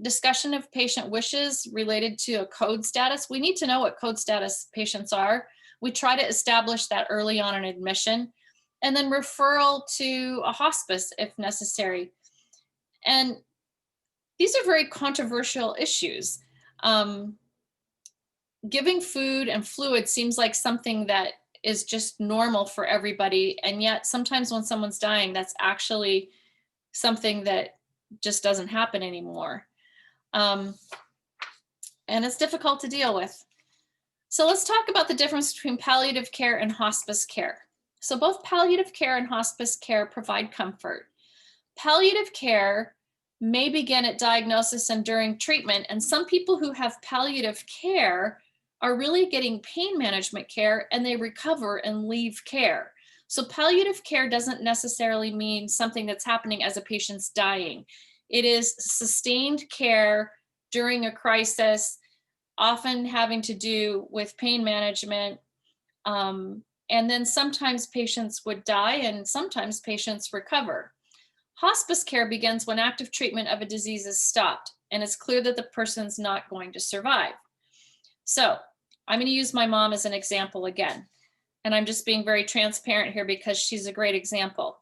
Discussion of patient wishes related to a code status. We need to know what code status patients are. We try to establish that early on in admission, and then referral to a hospice if necessary. And these are very controversial issues. Giving food and fluid seems like something that is just normal for everybody. And yet sometimes when someone's dying, that's actually something that just doesn't happen anymore. And it's difficult to deal with. So let's talk about the difference between palliative care and hospice care. So both palliative care and hospice care provide comfort. Palliative care may begin at diagnosis and during treatment, and some people who have palliative care are really getting pain management care, and they recover and leave care. So palliative care doesn't necessarily mean something that's happening as a patient's dying. It is sustained care during a crisis, often having to do with pain management. And then sometimes patients would die and sometimes patients recover. Hospice care begins when active treatment of a disease is stopped and it's clear that the person's not going to survive. So I'm going to use my mom as an example again. And I'm just being very transparent here because she's a great example.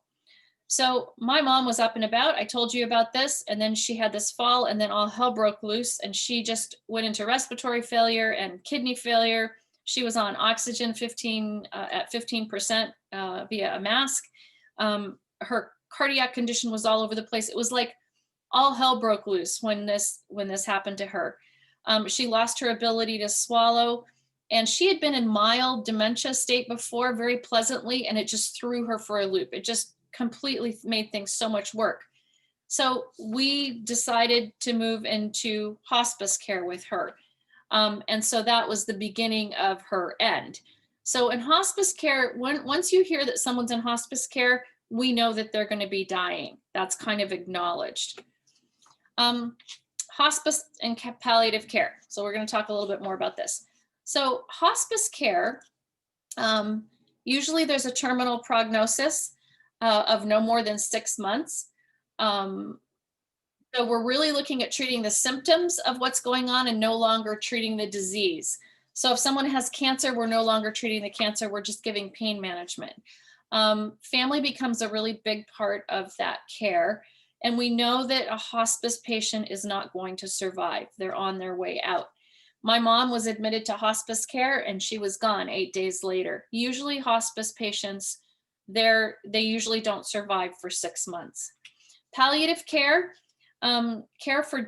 So my mom was up and about. I told you about this, and then she had this fall, and then all hell broke loose, and she just went into respiratory failure and kidney failure. She was on oxygen at 15% via a mask. Her cardiac condition was all over the place. It was like all hell broke loose when this happened to her. She lost her ability to swallow, and she had been in mild dementia state before, very pleasantly, and it just threw her for a loop. It just completely made things so much work. So we decided to move into hospice care with her. And so that was the beginning of her end. So in hospice care, once you hear that someone's in hospice care, we know that they're going to be dying. That's kind of acknowledged. Hospice and palliative care. So we're going to talk a little bit more about this. So hospice care, usually there's a terminal prognosis of no more than 6 months. So we're really looking at treating the symptoms of what's going on and no longer treating the disease. So if someone has cancer, we're no longer treating the cancer, we're just giving pain management. Family becomes a really big part of that care. And we know that a hospice patient is not going to survive. They're on their way out. My mom was admitted to hospice care and she was gone 8 days later. Usually hospice patients, they usually don't survive for 6 months. Palliative care, care of the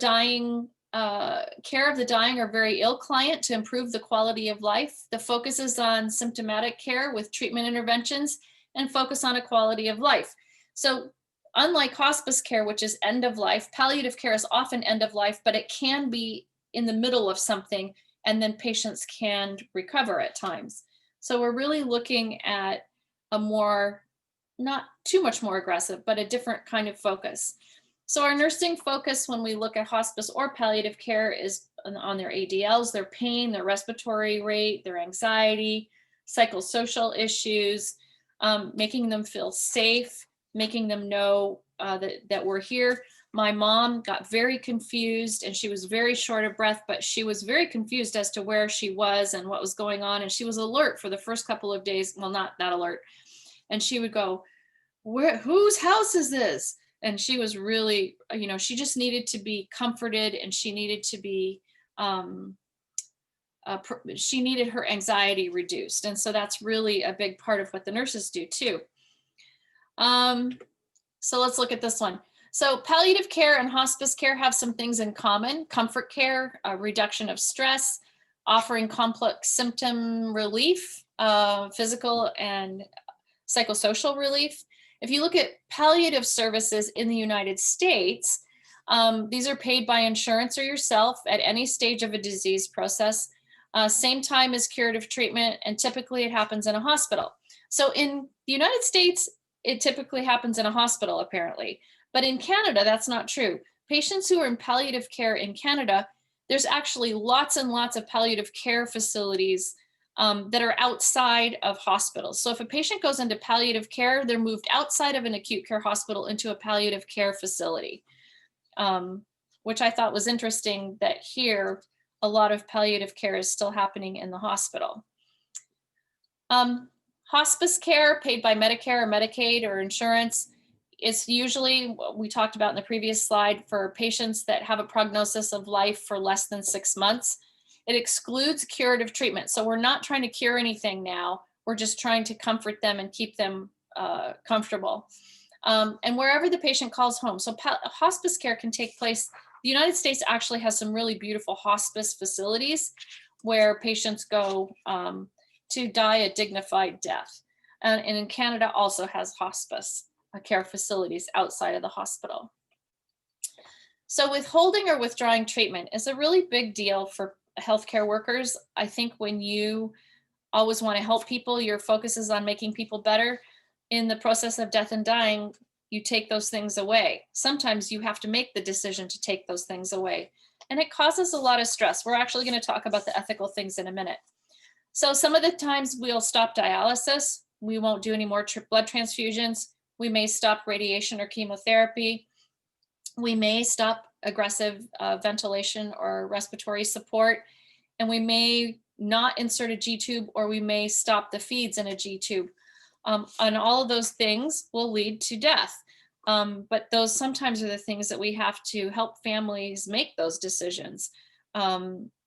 dying or very ill client to improve the quality of life. The focus is on symptomatic care with treatment interventions and focus on a quality of life. So unlike hospice care, which is end of life, palliative care is often end of life, but it can be in the middle of something, and then patients can recover at times. So we're really looking at a more, not too much more aggressive, but a different kind of focus. So our nursing focus when we look at hospice or palliative care is on their ADLs, their pain, their respiratory rate, their anxiety, psychosocial issues, making them feel safe, making them know that we're here. My mom got very confused and she was very short of breath, but she was very confused as to where she was and what was going on. And she was alert for the first couple of days. Well, not that alert. And she would go, whose house is this? And she was really, she just needed to be comforted and she needed to be she needed her anxiety reduced. And so that's really a big part of what the nurses do too. So let's look at this one. So palliative care and hospice care have some things in common: comfort care, a reduction of stress, offering complex symptom relief, physical and psychosocial relief. If you look at palliative services in the United States, these are paid by insurance or yourself at any stage of a disease process, same time as curative treatment, and typically it happens in a hospital. So in the United States, it typically happens in a hospital, apparently. But in Canada, that's not true. Patients who are in palliative care in Canada, there's actually lots and lots of palliative care facilities that are outside of hospitals. So if a patient goes into palliative care, they're moved outside of an acute care hospital into a palliative care facility, which I thought was interesting that here, a lot of palliative care is still happening in the hospital. Hospice care paid by Medicare or Medicaid or insurance is usually what we talked about in the previous slide for patients that have a prognosis of life for less than 6 months. It excludes curative treatment. So we're not trying to cure anything now. We're just trying to comfort them and keep them comfortable. And wherever the patient calls home. So hospice care can take place. The United States actually has some really beautiful hospice facilities where patients go to die a dignified death. And in Canada also has hospice care facilities outside of the hospital. So withholding or withdrawing treatment is a really big deal for healthcare workers. I think when you always want to help people, your focus is on making people better. In the process of death and dying, you take those things away. Sometimes you have to make the decision to take those things away, and it causes a lot of stress. We're actually going to talk about the ethical things in a minute. So some of the times we'll stop dialysis. We won't do any more blood transfusions. We may stop radiation or chemotherapy. We may stop aggressive ventilation or respiratory support. And we may not insert a G-tube, or we may stop the feeds in a G-tube. And all of those things will lead to death. But those sometimes are the things that we have to help families make those decisions,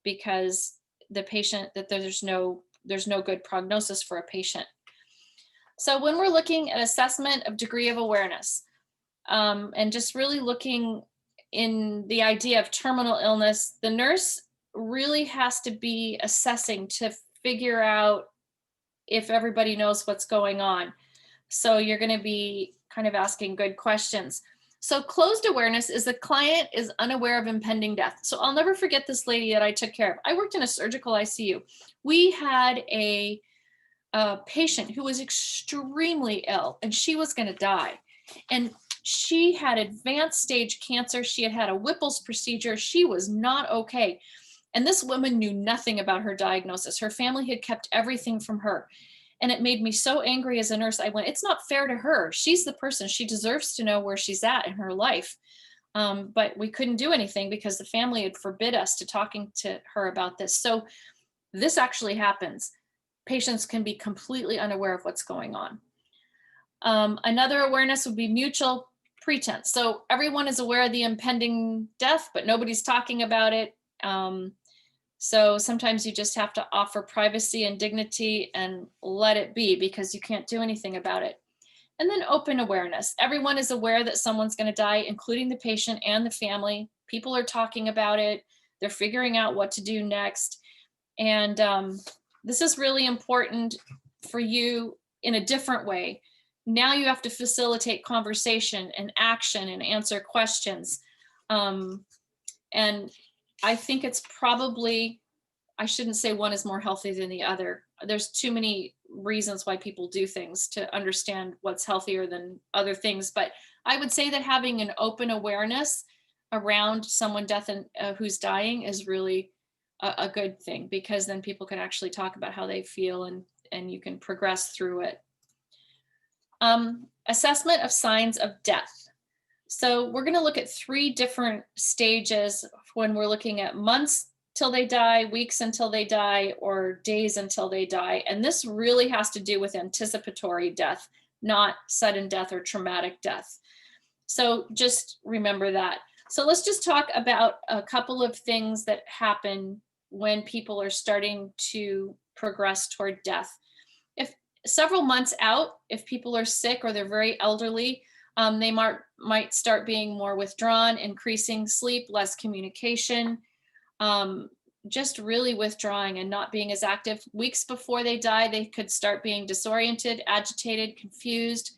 because the patient, that there's no good prognosis for a patient. So when we're looking at assessment of degree of awareness, and just really looking in the idea of terminal illness, the nurse really has to be assessing to figure out if everybody knows what's going on. So you're going to be kind of asking good questions. So closed awareness is the client is unaware of impending death. So I'll never forget this lady that I took care of. I worked in a surgical ICU. We had a patient who was extremely ill, and she was going to die. And she had advanced stage cancer. She had had a Whipple's procedure. She was not okay. And this woman knew nothing about her diagnosis. Her family had kept everything from her. And it made me so angry as a nurse. I went, it's not fair to her. She's the person. She deserves to know where she's at in her life. But we couldn't do anything because the family had forbid us to talking to her about this. So this actually happens. Patients can be completely unaware of what's going on. Another awareness would be mutual pretense. So everyone is aware of the impending death, but nobody's talking about it. So sometimes you just have to offer privacy and dignity and let it be, because you can't do anything about it. And then open awareness. Everyone is aware that someone's going to die, including the patient and the family. People are talking about it. They're figuring out what to do next. And this is really important for you in a different way. Now you have to facilitate conversation and action and answer questions. And I think it's probably, I shouldn't say one is more healthy than the other. There's too many reasons why people do things to understand what's healthier than other things. But I would say that having an open awareness around someone who's dying is really a good thing, because then people can actually talk about how they feel, and you can progress through it. Assessment of signs of death. So we're going to look at 3 different stages when we're looking at months till they die, weeks until they die, or days until they die. And this really has to do with anticipatory death, not sudden death or traumatic death. So just remember that. So let's just talk about a couple of things that happen when people are starting to progress toward death. If several months out, if people are sick or they're very elderly, they might start being more withdrawn, increasing sleep, less communication, just really withdrawing and not being as active. Weeks before they die, they could start being disoriented, agitated, confused,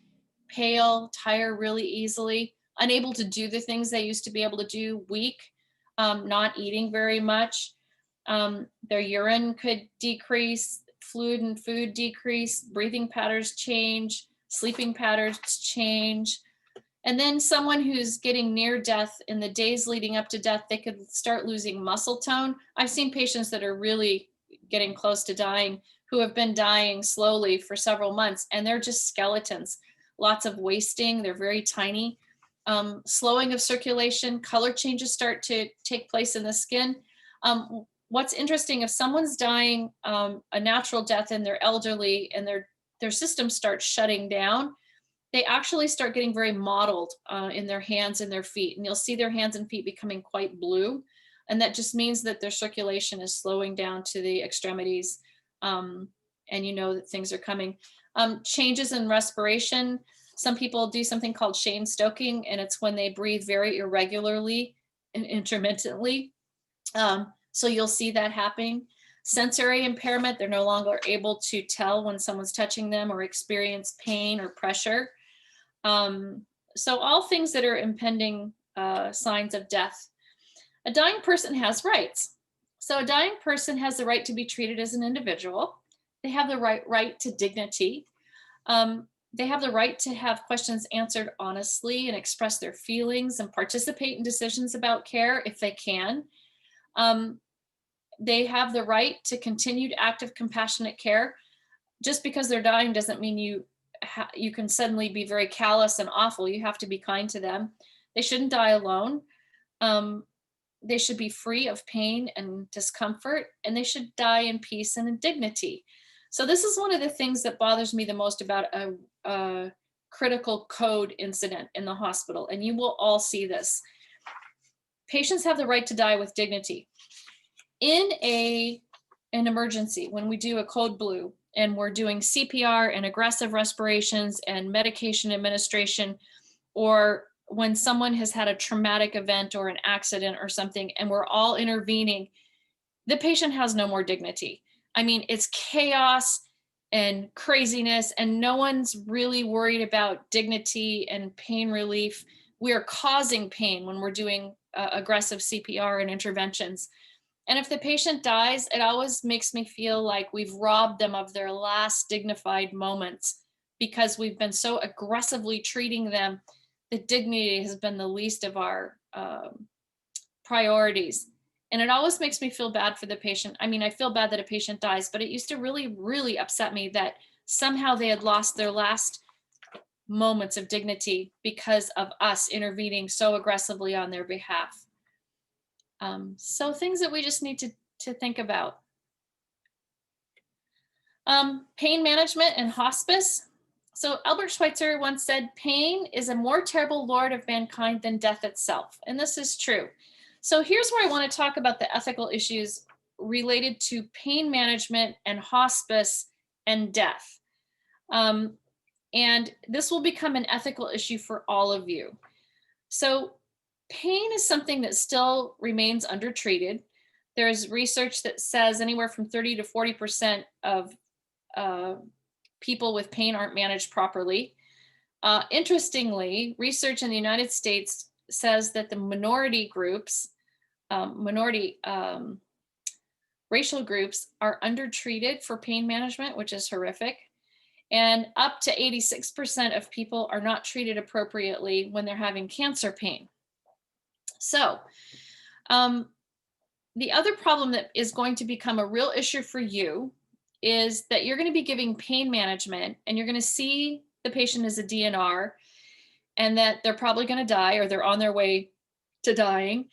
pale, tire really easily, unable to do the things they used to be able to do, weak, not eating very much. Their urine could decrease, fluid and food decrease, breathing patterns change, sleeping patterns change. And then someone who's getting near death, in the days leading up to death, they could start losing muscle tone. I've seen patients that are really getting close to dying who have been dying slowly for several months, and they're just skeletons. Lots of wasting, they're very tiny. Slowing of circulation, color changes start to take place in the skin. What's interesting, if someone's dying a natural death and they're elderly and their system starts shutting down, they actually start getting very mottled in their hands and their feet. And you'll see their hands and feet becoming quite blue. And that just means that their circulation is slowing down to the extremities. And you know that things are coming. Changes in respiration. Some people do something called Shane stoking, and it's when they breathe very irregularly and intermittently. So you'll see that happening. Sensory impairment, they're no longer able to tell when someone's touching them or experience pain or pressure. So all things that are impending signs of death. A dying person has rights. So a dying person has the right to be treated as an individual. They have the right to dignity. They have the right to have questions answered honestly and express their feelings and participate in decisions about care if they can. They have the right to continued active compassionate care. Just because they're dying doesn't mean you can suddenly be very callous and awful. You have to be kind to them. They shouldn't die alone. They should be free of pain and discomfort, and they should die in peace and in dignity. So this is one of the things that bothers me the most about a critical code incident in the hospital, and you will all see this. Patients have the right to die with dignity. In an emergency, when we do a code blue and we're doing CPR and aggressive respirations and medication administration, or when someone has had a traumatic event or an accident or something, and we're all intervening, the patient has no more dignity. I mean, it's chaos and craziness, and no one's really worried about dignity and pain relief. We are causing pain when we're doing aggressive CPR and interventions. And if the patient dies, it always makes me feel like we've robbed them of their last dignified moments because we've been so aggressively treating them. The dignity has been the least of our priorities. And it always makes me feel bad for the patient. I mean, I feel bad that a patient dies, but it used to really, really upset me that somehow they had lost their last moments of dignity because of us intervening so aggressively on their behalf. So things that we just need to think about. Pain management and hospice. So Albert Schweitzer once said, pain is a more terrible lord of mankind than death itself. And this is true. So here's where I want to talk about the ethical issues related to pain management and hospice and death. And this will become an ethical issue for all of you. So pain is something that still remains undertreated. There's research that says anywhere from 30 to 40% of people with pain aren't managed properly. Interestingly, research in the United States says that the minority groups, racial groups are undertreated for pain management, which is horrific. And up to 86% of people are not treated appropriately when they're having cancer pain. So the other problem that is going to become a real issue for you is that you're going to be giving pain management and you're going to see the patient as a DNR and that they're probably going to die or they're on their way to dying.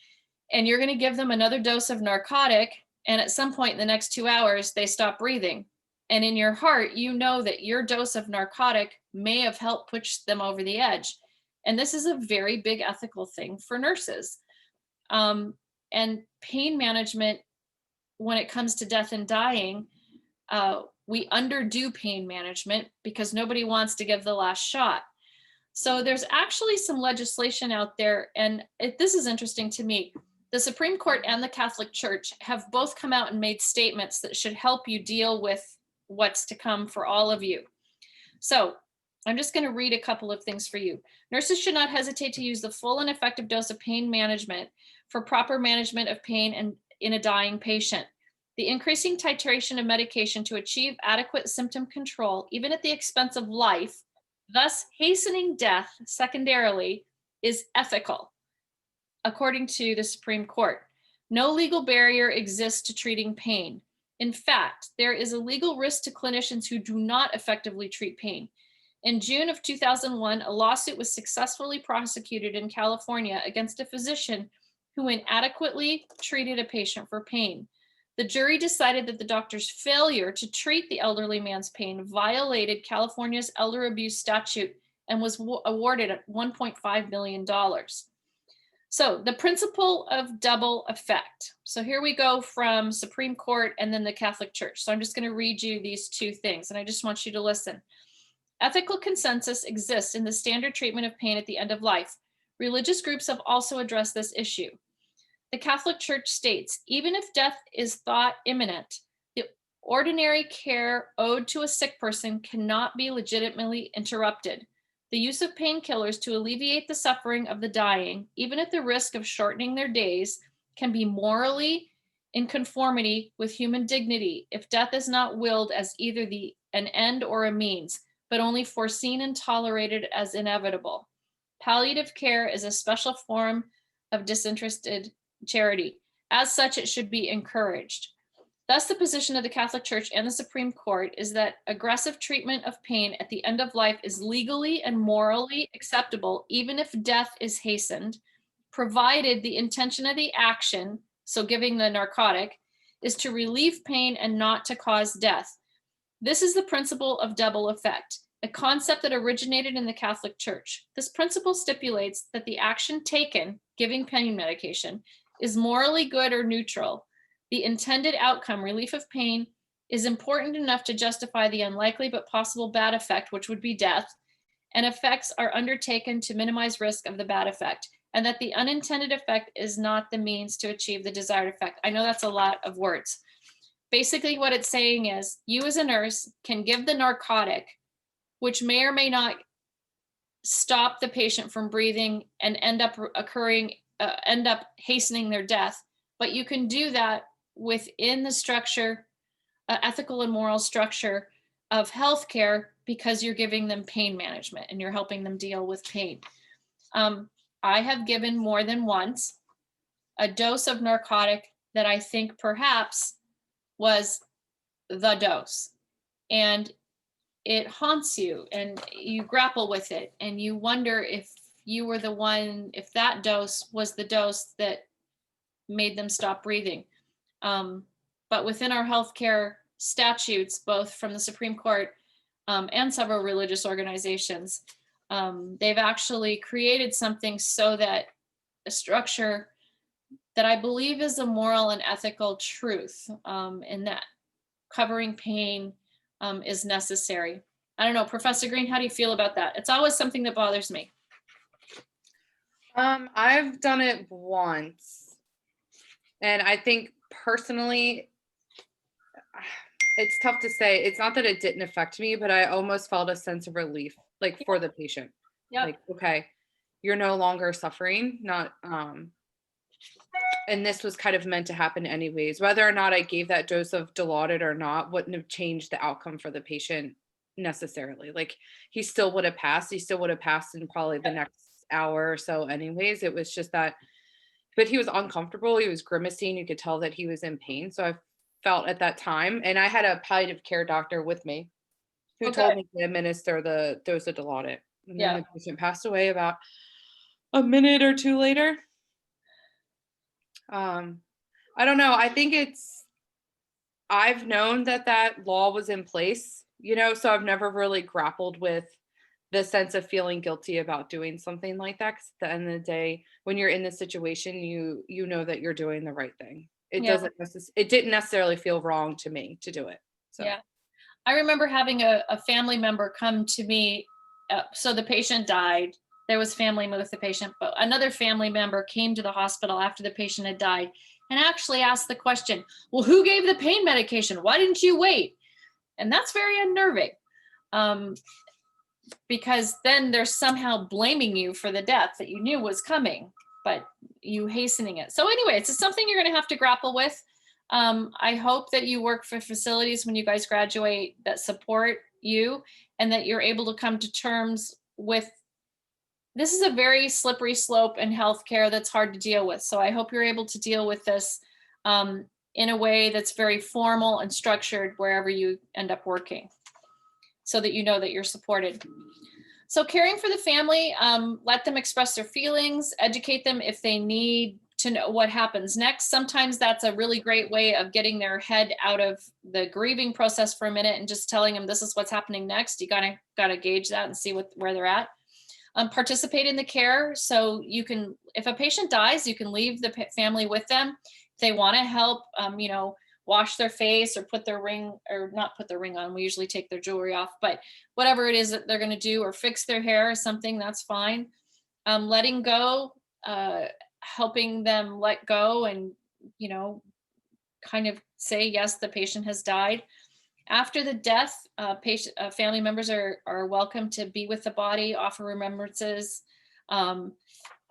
And you're going to give them another dose of narcotic. And at some point in the next 2 hours, they stop breathing. And in your heart, you know that your dose of narcotic may have helped push them over the edge. And this is a very big ethical thing for nurses. And pain management when it comes to death and dying, we underdo pain management because nobody wants to give the last shot. So there's actually some legislation out there, and this is interesting to me. The Supreme Court and the Catholic Church have both come out and made statements that should help you deal with what's to come for all of you. So I'm just going to read a couple of things for you. Nurses should not hesitate to use the full and effective dose of pain management for proper management of pain and in a dying patient. The increasing titration of medication to achieve adequate symptom control, even at the expense of life, thus hastening death secondarily, is ethical, according to the Supreme Court. No legal barrier exists to treating pain. In fact, there is a legal risk to clinicians who do not effectively treat pain. In June of 2001, a lawsuit was successfully prosecuted in California against a physician who inadequately treated a patient for pain. The jury decided that the doctor's failure to treat the elderly man's pain violated California's elder abuse statute and was awarded $1.5 million. So the principle of double effect. So here we go from Supreme Court and then the Catholic Church. So I'm just going to read you these two things, and I just want you to listen. Ethical consensus exists in the standard treatment of pain at the end of life. Religious groups have also addressed this issue. The Catholic Church states, even if death is thought imminent, the ordinary care owed to a sick person cannot be legitimately interrupted. The use of painkillers to alleviate the suffering of the dying, even at the risk of shortening their days, can be morally in conformity with human dignity if death is not willed as either an end or a means, but only foreseen and tolerated as inevitable. Palliative care is a special form of disinterested charity. As such, it should be encouraged. Thus, the position of the Catholic Church and the Supreme Court is that aggressive treatment of pain at the end of life is legally and morally acceptable, even if death is hastened, provided the intention of the action, so giving the narcotic, is to relieve pain and not to cause death. This is the principle of double effect, a concept that originated in the Catholic Church. This principle stipulates that the action taken, giving pain medication, is morally good or neutral. The intended outcome, relief of pain, is important enough to justify the unlikely but possible bad effect, which would be death, and effects are undertaken to minimize risk of the bad effect, and that the unintended effect is not the means to achieve the desired effect. I know that's a lot of words. Basically, what it's saying is you as a nurse can give the narcotic, which may or may not stop the patient from breathing and end up hastening their death, but you can do that within the structure, ethical and moral structure of healthcare, because you're giving them pain management and you're helping them deal with pain. I have given more than once a dose of narcotic that I think perhaps was the dose, and it haunts you and you grapple with it and you wonder if you were the one, if that dose was the dose that made them stop breathing. But within our healthcare statutes, both from the Supreme Court and several religious organizations, they've actually created something so that a structure that I believe is a moral and ethical truth, in that covering pain is necessary. I don't know, Professor Green, how do you feel about that? It's always something that bothers me.
I've done it once, and I think personally, it's tough to say. It's not that it didn't affect me, but I almost felt a sense of relief, like for the patient.
Yeah.
Like, okay, you're no longer suffering, not and this was kind of meant to happen anyways. Whether or not I gave that dose of Dilaudid or not wouldn't have changed the outcome for the patient necessarily. Like, he still would have passed. He still would have passed in probably the next hour or so anyways. It was just that, but he was uncomfortable. He was grimacing. You could tell that he was in pain. So I felt at that time, and I had a palliative care doctor with me who told me to administer the dose of Dilaudid. And then the patient passed away about a minute or two later. I don't know. I think I've known that law was in place, so I've never really grappled with the sense of feeling guilty about doing something like that. Because at the end of the day, when you're in this situation, you know that you're doing the right thing. It
Yeah.
it didn't necessarily feel wrong to me to do it. So.
Yeah. I remember having a family member come to me. So the patient died. There was family with the patient, but another family member came to the hospital after the patient had died and actually asked the question, well, who gave the pain medication? Why didn't you wait? And that's very unnerving, because then they're somehow blaming you for the death that you knew was coming, but you hastening it. So anyway, it's something you're going to have to grapple with. I hope that you work for facilities when you guys graduate that support you and that you're able to come to terms with, this is a very slippery slope in healthcare that's hard to deal with. So I hope you're able to deal with this in a way that's very formal and structured wherever you end up working, so that you know that you're supported. So caring for the family, let them express their feelings, educate them if they need to know what happens next. Sometimes that's a really great way of getting their head out of the grieving process for a minute and just telling them this is what's happening next. You gotta gauge that and see where they're at. Participate in the care. So you can, if a patient dies, you can leave the family with them. If they want to help, wash their face or put their ring, or not put their ring on, we usually take their jewelry off, but whatever it is that they're going to do, or fix their hair or something, that's fine. Letting go, helping them let go and, kind of say, yes, the patient has died. After the death, family members are welcome to be with the body, offer remembrances.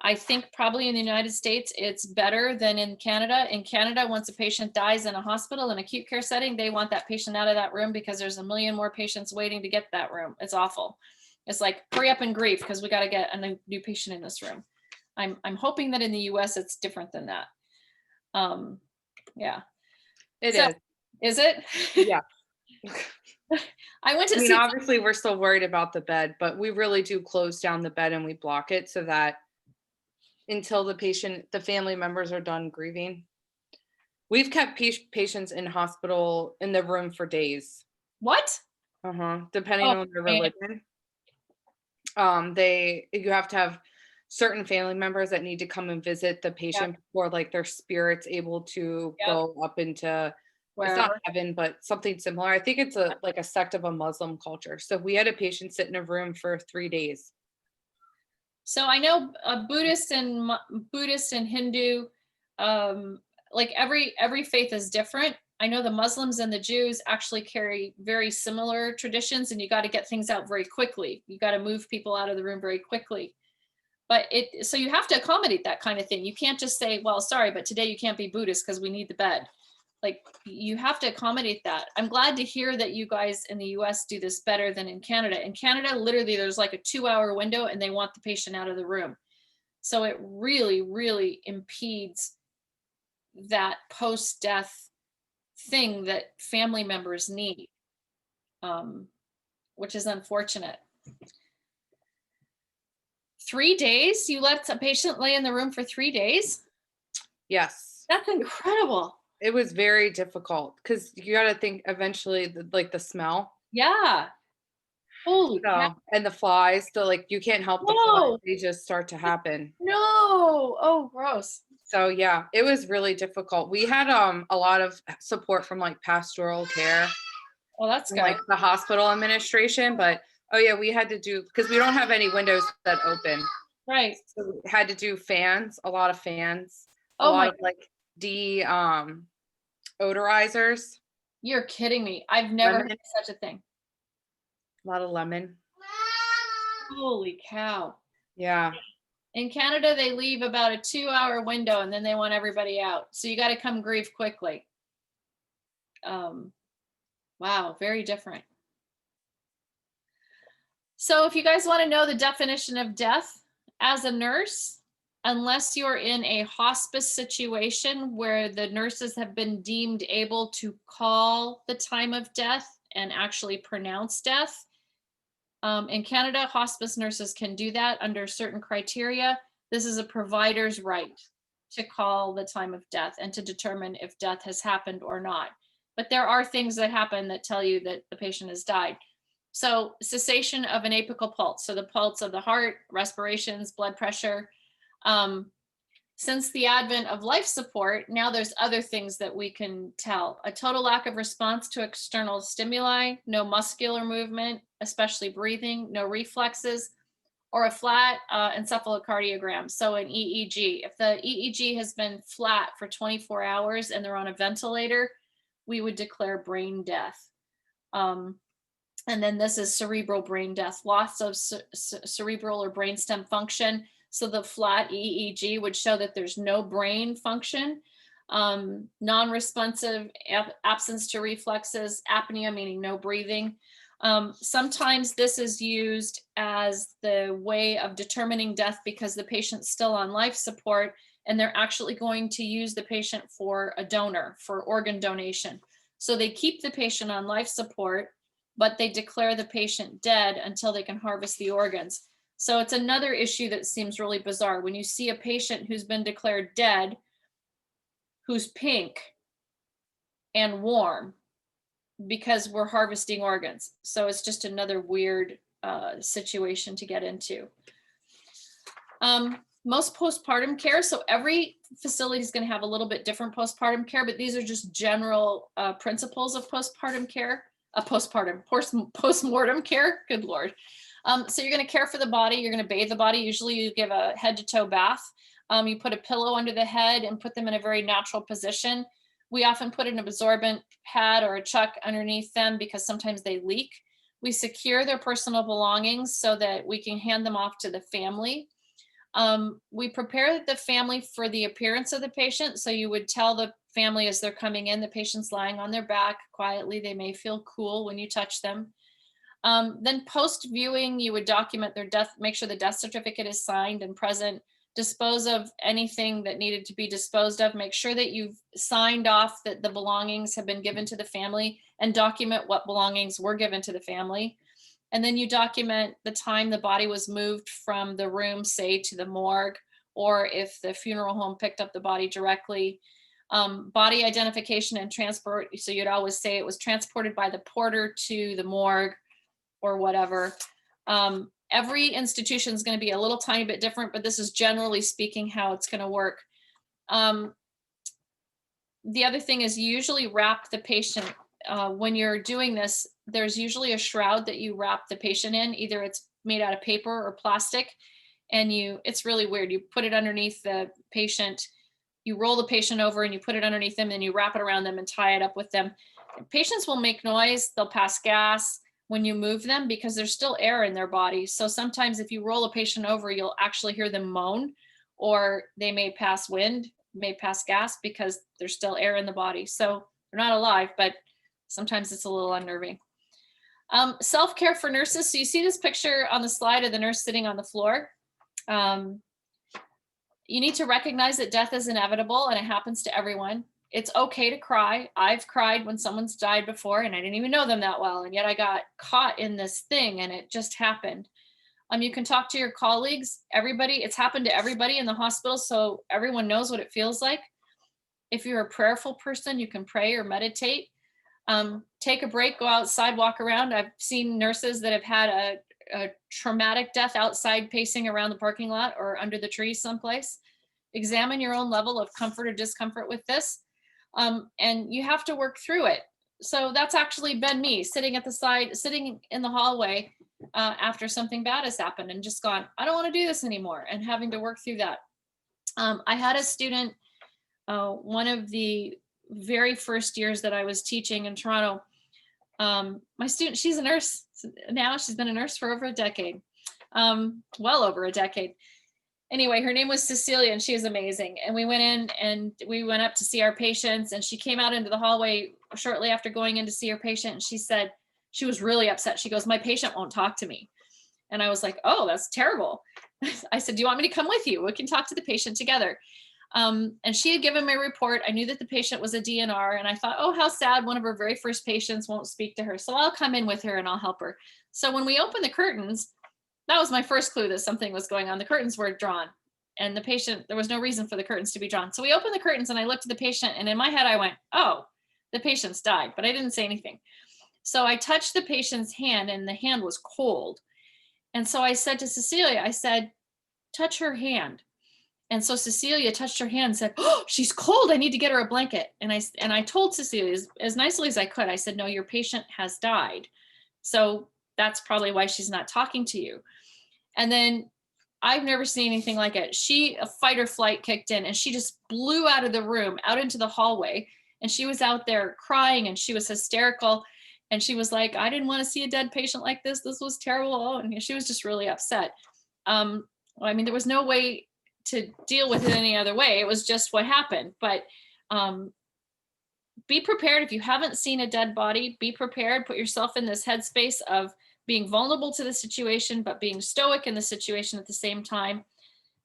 I think probably in the United States, it's better than in Canada. In Canada, once a patient dies in a hospital, in acute care setting, they want that patient out of that room because there's a million more patients waiting to get that room. It's awful. It's like, hurry up and grieve because we got to get a new patient in this room. I'm hoping that in the US, it's different than that. Yeah.
It is.
Is it?
Yeah.
I went to see.
Obviously we're still worried about the bed, but we really do close down the bed and we block it so that until the family members are done grieving. We've kept patients in hospital in the room for days.
What?
Depending on their religion. You have to have certain family members that need to come and visit the patient before like their spirit's able to go up into, it's not heaven, but something similar. I think it's like a sect of a Muslim culture. So we had a patient sit in a room for 3 days.
So I know Buddhist and Hindu, like every faith is different. I know the Muslims and the Jews actually carry very similar traditions, and you got to get things out very quickly. You got to move people out of the room very quickly. But so you have to accommodate that kind of thing. You can't just say, well, sorry, but today you can't be Buddhist because we need the bed. Like, you have to accommodate that. I'm glad to hear that you guys in the US do this better than in Canada. In Canada, literally there's like a 2-hour window and they want the patient out of the room. So it really, really impedes that post-death thing that family members need, which is unfortunate. 3 days? You let a patient lay in the room for 3 days?
Yes.
That's incredible.
It was very difficult because you got to think eventually the smell.
Yeah. Holy cow.
And the flies, you can't help the flies. They just start to happen.
No. Oh, gross.
So yeah, it was really difficult. We had a lot of support from like pastoral care.
Well, that's good.
Like the hospital administration, but we had to do, because we don't have any windows that open.
Right.
So we had to do fans, a lot of fans, a lot of odorizers.
You're kidding me. I've never heard of such a thing.
A lot of lemon.
Holy cow.
Yeah.
In Canada, they leave about a 2-hour window and then they want everybody out. So you got to come grieve quickly. Wow, very different. So if you guys want to know the definition of death, as a nurse, unless you're in a hospice situation where the nurses have been deemed able to call the time of death and actually pronounce death, in Canada, hospice nurses can do that under certain criteria. This is a provider's right to call the time of death and to determine if death has happened or not. But there are things that happen that tell you that the patient has died. So cessation of an apical pulse, so the pulse of the heart, respirations, blood pressure, Since the advent of life support, now there's other things that we can tell. A total lack of response to external stimuli, no muscular movement, especially breathing, no reflexes, or a flat encephalocardiogram, so an EEG. If the EEG has been flat for 24 hours and they're on a ventilator, we would declare brain death. And then this is cerebral brain death, loss of cerebral or brainstem function. So the flat EEG would show that there's no brain function, non-responsive, absence to reflexes, apnea, meaning no breathing. Sometimes this is used as the way of determining death because the patient's still on life support and they're actually going to use the patient for a donor, for organ donation. So they keep the patient on life support, but they declare the patient dead until they can harvest the organs. So it's another issue that seems really bizarre. When you see a patient who's been declared dead, who's pink and warm, because we're harvesting organs. So it's just another weird situation to get into. Most postpartum care, so every facility is going to have a little bit different postpartum care, but these are just general principles of postpartum care, postmortem care, good Lord. So you're going to care for the body, you're going to bathe the body. Usually you give a head to toe bath. You put a pillow under the head and put them in a very natural position. We often put an absorbent pad or a chuck underneath them because sometimes they leak. We secure their personal belongings so that we can hand them off to the family. We prepare the family for the appearance of the patient. So you would tell the family as they're coming in, the patient's lying on their back quietly. They may feel cool when you touch them. Then post-viewing, you would document their death, make sure the death certificate is signed and present, dispose of anything that needed to be disposed of, make sure that you've signed off that the belongings have been given to the family and document what belongings were given to the family. And then you document the time the body was moved from the room, say, to the morgue, or if the funeral home picked up the body directly. Body identification and transport. So you'd always say it was transported by the porter to the morgue or whatever. Every institution is going to be a little tiny bit different, but this is generally speaking how it's going to work. The other thing is you usually wrap the patient. When you're doing this, there's usually a shroud that you wrap the patient in. Either it's made out of paper or plastic, and it's really weird. You put it underneath the patient, you roll the patient over and you put it underneath them, and you wrap it around them and tie it up with them. Patients will make noise, they'll pass gas when you move them because there's still air in their body. So sometimes if you roll a patient over, you'll actually hear them moan, or they may pass wind, may pass gas because there's still air in the body. So they're not alive, but sometimes it's a little unnerving. Self-care for nurses. So you see this picture on the slide of the nurse sitting on the floor. You need to recognize that death is inevitable and it happens to everyone. It's okay to cry. I've cried when someone's died before and I didn't even know them that well. And yet I got caught in this thing and it just happened. You can talk to your colleagues, everybody. It's happened to everybody in the hospital. So everyone knows what it feels like. If you're a prayerful person, you can pray or meditate. Take a break, go outside, walk around. I've seen nurses that have had a traumatic death outside pacing around the parking lot or under the trees someplace. Examine your own level of comfort or discomfort with this. And you have to work through it. So that's actually been me sitting at the side, sitting in the hallway after something bad has happened and just gone, I don't want to do this anymore, and having to work through that. I had a student, one of the very first years that I was teaching in Toronto, my student, she's a nurse now. She's been a nurse for over a decade, well over a decade. Anyway, her name was Cecilia and she is amazing. And we went in and we went up to see our patients, and she came out into the hallway shortly after going in to see her patient. And she said, she was really upset. She goes, my patient won't talk to me. And I was like, oh, that's terrible. I said, do you want me to come with you? We can talk to the patient together. And she had given me a report. I knew that the patient was a DNR, and I thought, oh, how sad, one of her very first patients won't speak to her. So I'll come in with her and I'll help her. So when we opened the curtains, that was my first clue that something was going on. The curtains were drawn and the patient, there was no reason for the curtains to be drawn. So we opened the curtains and I looked at the patient, and in my head I went, oh, the patient's died, but I didn't say anything. So I touched the patient's hand and the hand was cold. And so I said to Cecilia, I said, touch her hand. And so Cecilia touched her hand and said, "Oh, she's cold. I need to get her a blanket." And I told Cecilia as nicely as I could, I said, "No, your patient has died. So that's probably why she's not talking to you." And then I've never seen anything like it. A fight or flight kicked in and she just blew out of the room, out into the hallway. And she was out there crying and she was hysterical. And she was like, "I didn't want to see a dead patient like this. This was terrible." Oh, and she was just really upset. I mean, there was no way to deal with it any other way. It was just what happened. But be prepared. If you haven't seen a dead body, be prepared. Put yourself in this headspace of being vulnerable to the situation, but being stoic in the situation at the same time.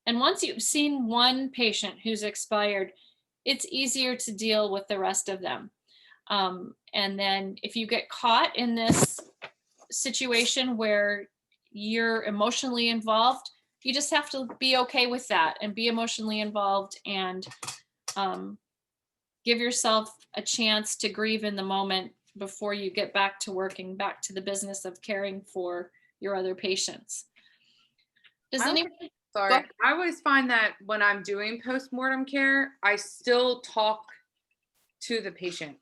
And once you've seen one patient who's expired, it's easier to deal with the rest of them. And then if you get caught in this situation where you're emotionally involved, you just have to be okay with that and be emotionally involved and give yourself a chance to grieve in the moment before you get back to working, back to the business of caring for your other patients. Does anyone?
Sorry, I always find that when I'm doing postmortem care, I still talk to the patient.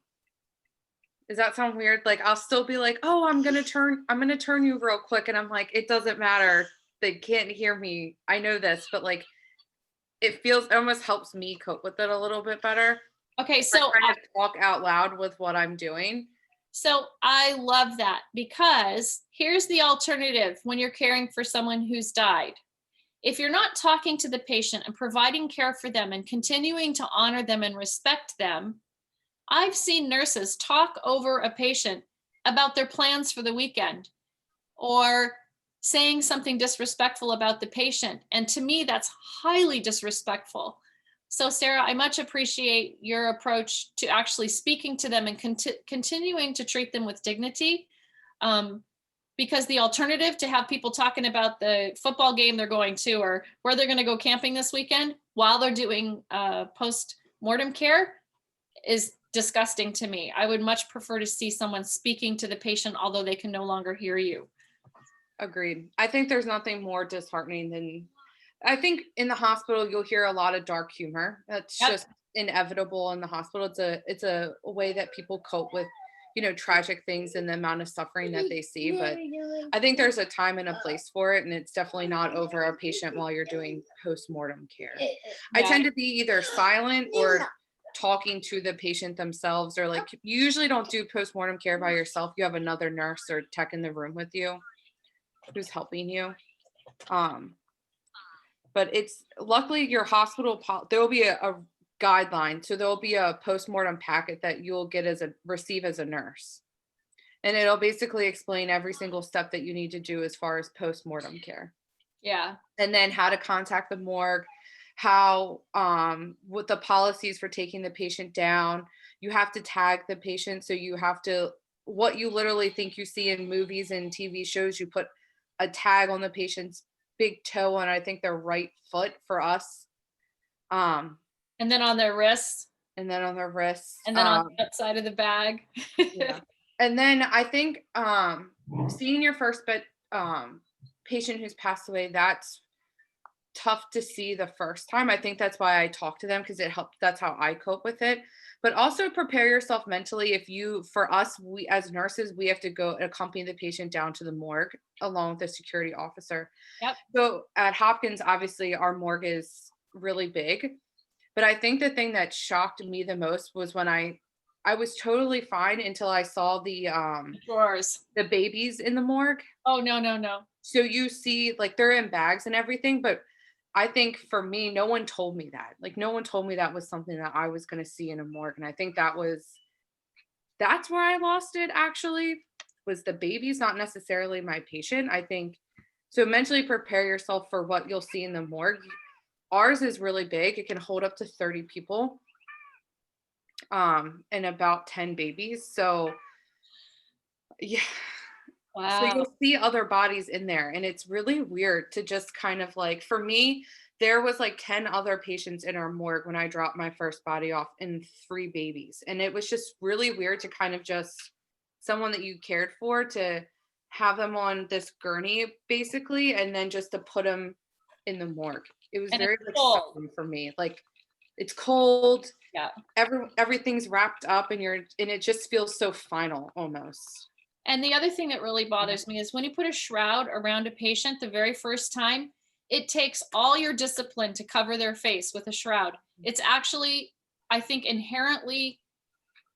Does that sound weird? Like I'll still be like, "Oh, I'm gonna turn you real quick," and I'm like, "It doesn't matter. They can't hear me. I know this," but like, it almost helps me cope with it a little bit better.
Okay, so
I talk out loud with what I'm doing.
So I love that, because here's the alternative when you're caring for someone who's died. If you're not talking to the patient and providing care for them and continuing to honor them and respect them, I've seen nurses talk over a patient about their plans for the weekend or saying something disrespectful about the patient. And to me, that's highly disrespectful. So Sarah, I much appreciate your approach to actually speaking to them and continuing to treat them with dignity. Because the alternative to have people talking about the football game they're going to or where they're going to go camping this weekend while they're doing post-mortem care is disgusting to me. I would much prefer to see someone speaking to the patient, although they can no longer hear you.
Agreed. I think there's nothing more disheartening than, I think in the hospital, you'll hear a lot of dark humor. That's just inevitable in the hospital. It's a way that people cope with, tragic things and the amount of suffering that they see. But I think there's a time and a place for it. And it's definitely not over a patient while you're doing post-mortem care. I tend to be either silent or talking to the patient themselves, or like, you usually don't do post-mortem care by yourself. You have another nurse or tech in the room with you who's helping you. But it's luckily your hospital, there will be a guideline. So there'll be a postmortem packet that you'll receive as a nurse. And it'll basically explain every single step that you need to do as far as postmortem care.
Yeah.
And then how to contact the morgue, how, what the policies for taking the patient down. You have to tag the patient. So you have to, what you literally think you see in movies and TV shows, you put a tag on the patient's big toe and I think their right foot for us.
And then on their wrists.
And then on their wrists.
And then on the outside of the bag.
Yeah. And then I think seeing your first patient who's passed away, that's tough to see the first time. I think that's why I talk to them, because it helps. That's how I cope with it. But also prepare yourself mentally. For us, we as nurses, we have to go accompany the patient down to the morgue along with the security officer.
Yep.
So at Hopkins, obviously our morgue is really big. But I think the thing that shocked me the most was when I was totally fine until I saw the
drawers,
the babies in the morgue.
Oh, no.
So you see, like, they're in bags and everything, but I think for me, no one told me that. Like, no one told me that was something that I was going to see in a morgue. And I think that's where I lost it, actually, was the babies, not necessarily my patient. I think, so mentally prepare yourself for what you'll see in the morgue. Ours is really big. It can hold up to 30 people and about 10 babies. So, yeah.
Wow.
So you'll see other bodies in there, and it's really weird to just kind of like, for me, there was like 10 other patients in our morgue when I dropped my first body off, and 3 babies. And it was just really weird to kind of just someone that you cared for to have them on this gurney basically, and then just to put them in the morgue. It was
And
very
it's
like
cold.
sudden for me. Like it's cold.
Yeah.
Everything's wrapped up and it just feels so final almost.
And the other thing that really bothers me is when you put a shroud around a patient the very first time, it takes all your discipline to cover their face with a shroud. It's actually, I think, inherently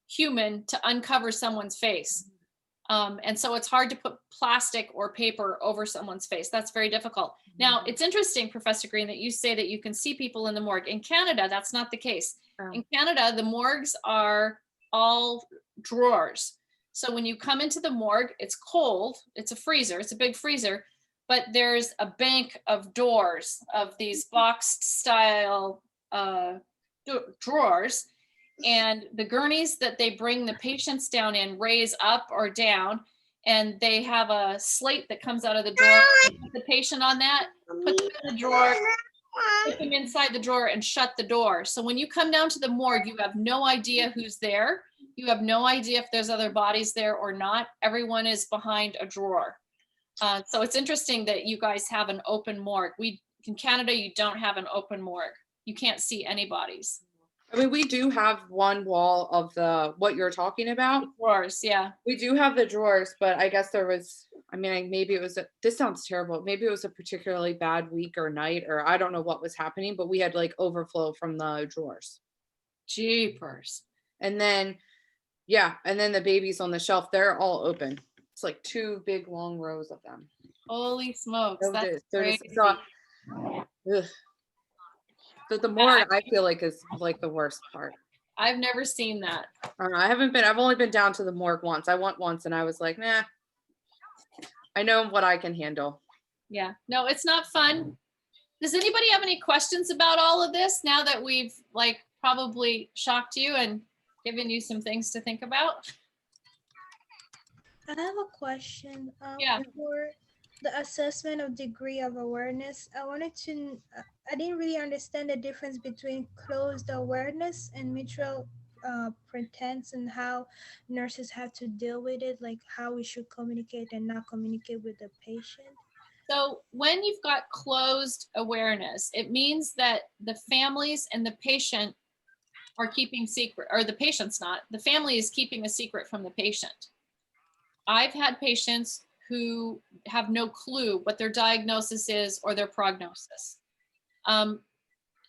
human to uncover someone's face. And so it's hard to put plastic or paper over someone's face. That's very difficult. Now, it's interesting, Professor Green, that you say that you can see people in the morgue. In Canada, that's not the case. In Canada, the morgues are all drawers. So when you come into the morgue, it's cold. It's a freezer. It's a big freezer. But there's a bank of doors, of these boxed style drawers. And the gurneys that they bring the patients down in raise up or down, and they have a slate that comes out of the drawer. Put the patient on that, put them in the drawer, put them inside the drawer and shut the door. So when you come down to the morgue, you have no idea who's there. You have no idea if there's other bodies there or not. Everyone is behind a drawer. So it's interesting that you guys have an open morgue. In Canada, you don't have an open morgue. You can't see any bodies.
I mean, we do have one wall of what you're talking about.
The drawers, yeah.
We do have the drawers, but I guess there was, I mean, maybe it was, this sounds terrible. Maybe it was a particularly bad week or night, or I don't know what was happening, but we had like overflow from the drawers.
Jeepers.
And then, yeah, and then the babies on the shelf, they're all open. It's like 2 big long rows of them.
Holy smokes.
So
That's
there's
crazy.
So the morgue, I feel like, is like the worst part.
I've never seen that.
I've only been down to the morgue once. I went once and I was like, nah, I know what I can handle.
Yeah, no, it's not fun. Does anybody have any questions about all of this now that we've like probably shocked you and given you some things to think about?
I have a question.
Yeah.
For the assessment of degree of awareness, I didn't really understand the difference between closed awareness and mutual pretense and how nurses have to deal with it, like how we should communicate and not communicate with the patient.
So when you've got closed awareness, it means that the families and the patient are keeping secret, or the patient's not, the family is keeping a secret from the patient. I've had patients who have no clue what their diagnosis is or their prognosis.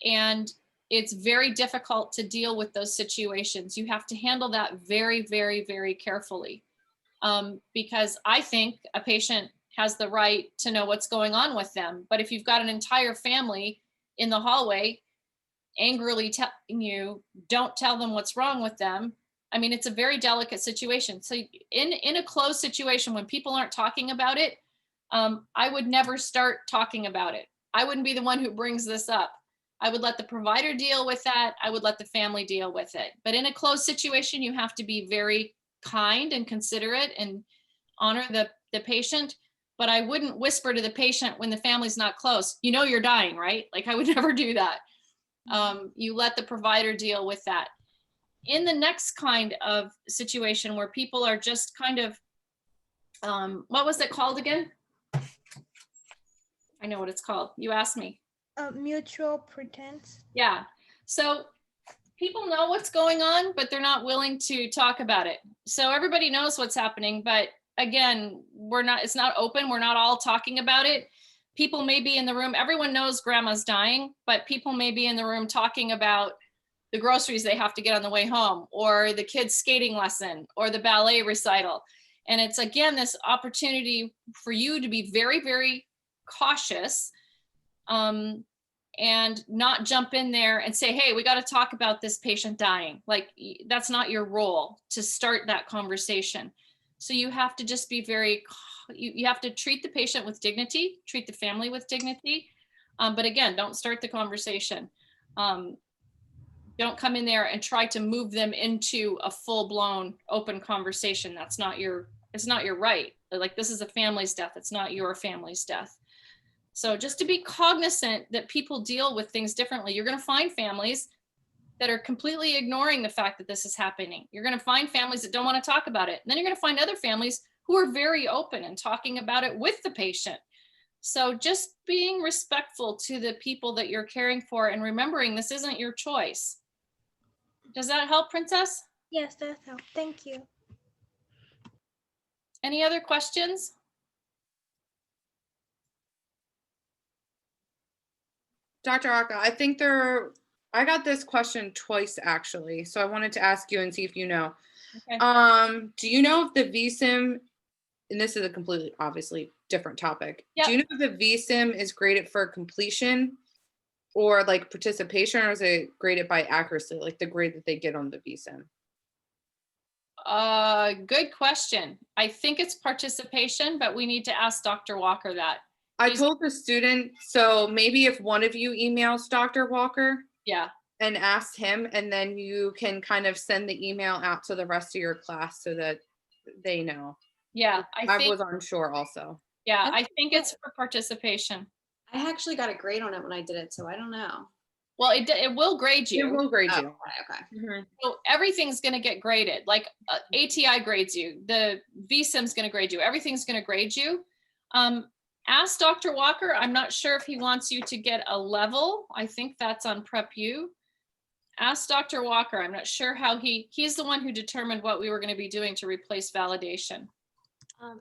And it's very difficult to deal with those situations. You have to handle that very, very, very carefully. Because I think a patient has the right to know what's going on with them. But if you've got an entire family in the hallway angrily telling you, don't tell them what's wrong with them, I mean, it's a very delicate situation. So in a closed situation, when people aren't talking about it, I would never start talking about it. I wouldn't be the one who brings this up. I would let the provider deal with that. I would let the family deal with it. But in a closed situation, you have to be very kind and considerate and honor the patient. But I wouldn't whisper to the patient when the family's not close, you know, you're dying, right? Like I would never do that. You let the provider deal with that. In the next kind of situation where people are just kind of, what was it called again? I know what it's called. You asked me.
Mutual pretense.
Yeah. So people know what's going on, but they're not willing to talk about it. So everybody knows what's happening, but again, it's not open. We're not all talking about it. People may be in the room. Everyone knows grandma's dying, but people may be in the room talking about the groceries they have to get on the way home, or the kids' skating lesson, or the ballet recital. And it's, again, this opportunity for you to be very, very cautious and not jump in there and say, hey, we got to talk about this patient dying. Like, that's not your role to start that conversation. So you have to just be very, you have to treat the patient with dignity, treat the family with dignity. But again, don't start the conversation. Don't come in there and try to move them into a full-blown open conversation. That's not it's not your right. Like, this is a family's death. It's not your family's death. So just to be cognizant that people deal with things differently. You're going to find families that are completely ignoring the fact that this is happening. You're going to find families that don't want to talk about it. And then you're going to find other families who are very open and talking about it with the patient. So just being respectful to the people that you're caring for and remembering this isn't your choice. Does that help, Princess?
Yes, that helped. Thank you.
Any other questions?
Dr. Aka, I got this question twice actually, so I wanted to ask you and see if you know.
Okay.
Do you know if the VSIM, and this is a completely obviously different topic.
Yep.
Do you know if the VSIM is graded for completion or like participation, or is it graded by accuracy, like the grade that they get on the VSIM?
Good question. I think it's participation, but we need to ask Dr. Walker that.
I told the student, so maybe if one of you emails Dr. Walker,
yeah,
and asks him, and then you can kind of send the email out to the rest of your class so that they know.
Yeah,
I was unsure also.
Yeah, I think it's for participation.
I actually got a grade on it when I did it, so I don't know.
Well, it will grade you.
It will grade you.
Okay.
Mm-hmm.
So everything's going to get graded. Like ATI grades you. The VSIM's going to grade you. Everything's going to grade you. Ask Dr. Walker. I'm not sure if he wants you to get a level. I think that's on Prep U. Ask Dr. Walker. I'm not sure how he's the one who determined what we were going to be doing to replace validation.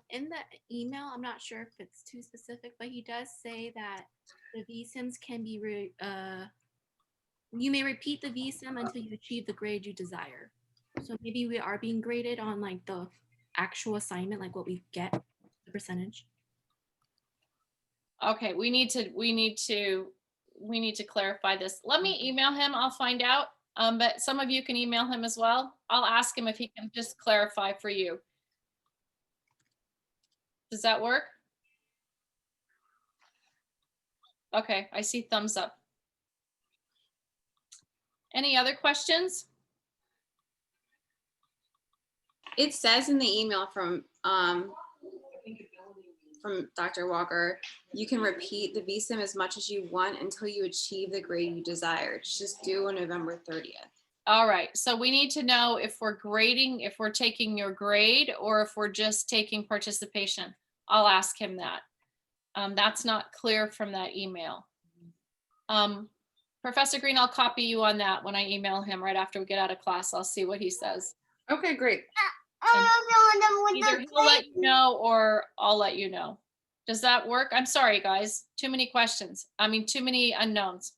In the email, I'm not sure if it's too specific, but he does say that the VSIMs can be, you may repeat the VSIM until you achieve the grade you desire. So maybe we are being graded on like the actual assignment, like what we get, the percentage.
Okay, we need to clarify this. Let me email him. I'll find out. But some of you can email him as well. I'll ask him if he can just clarify for you. Does that work? Okay, I see thumbs up. Any other questions?
It says in the email from Dr. Walker, you can repeat the VSIM as much as you want until you achieve the grade you desire. It's just due on November 30th.
All right, so we need to know if we're grading, if we're taking your grade, or if we're just taking participation. I'll ask him that. That's not clear from that email. Professor Green, I'll copy you on that when I email him right after we get out of class. I'll see what he says.
Okay, great.
Either he'll let you know or I'll let you know. Does that work? I'm sorry, guys. Too many questions. I mean, too many unknowns.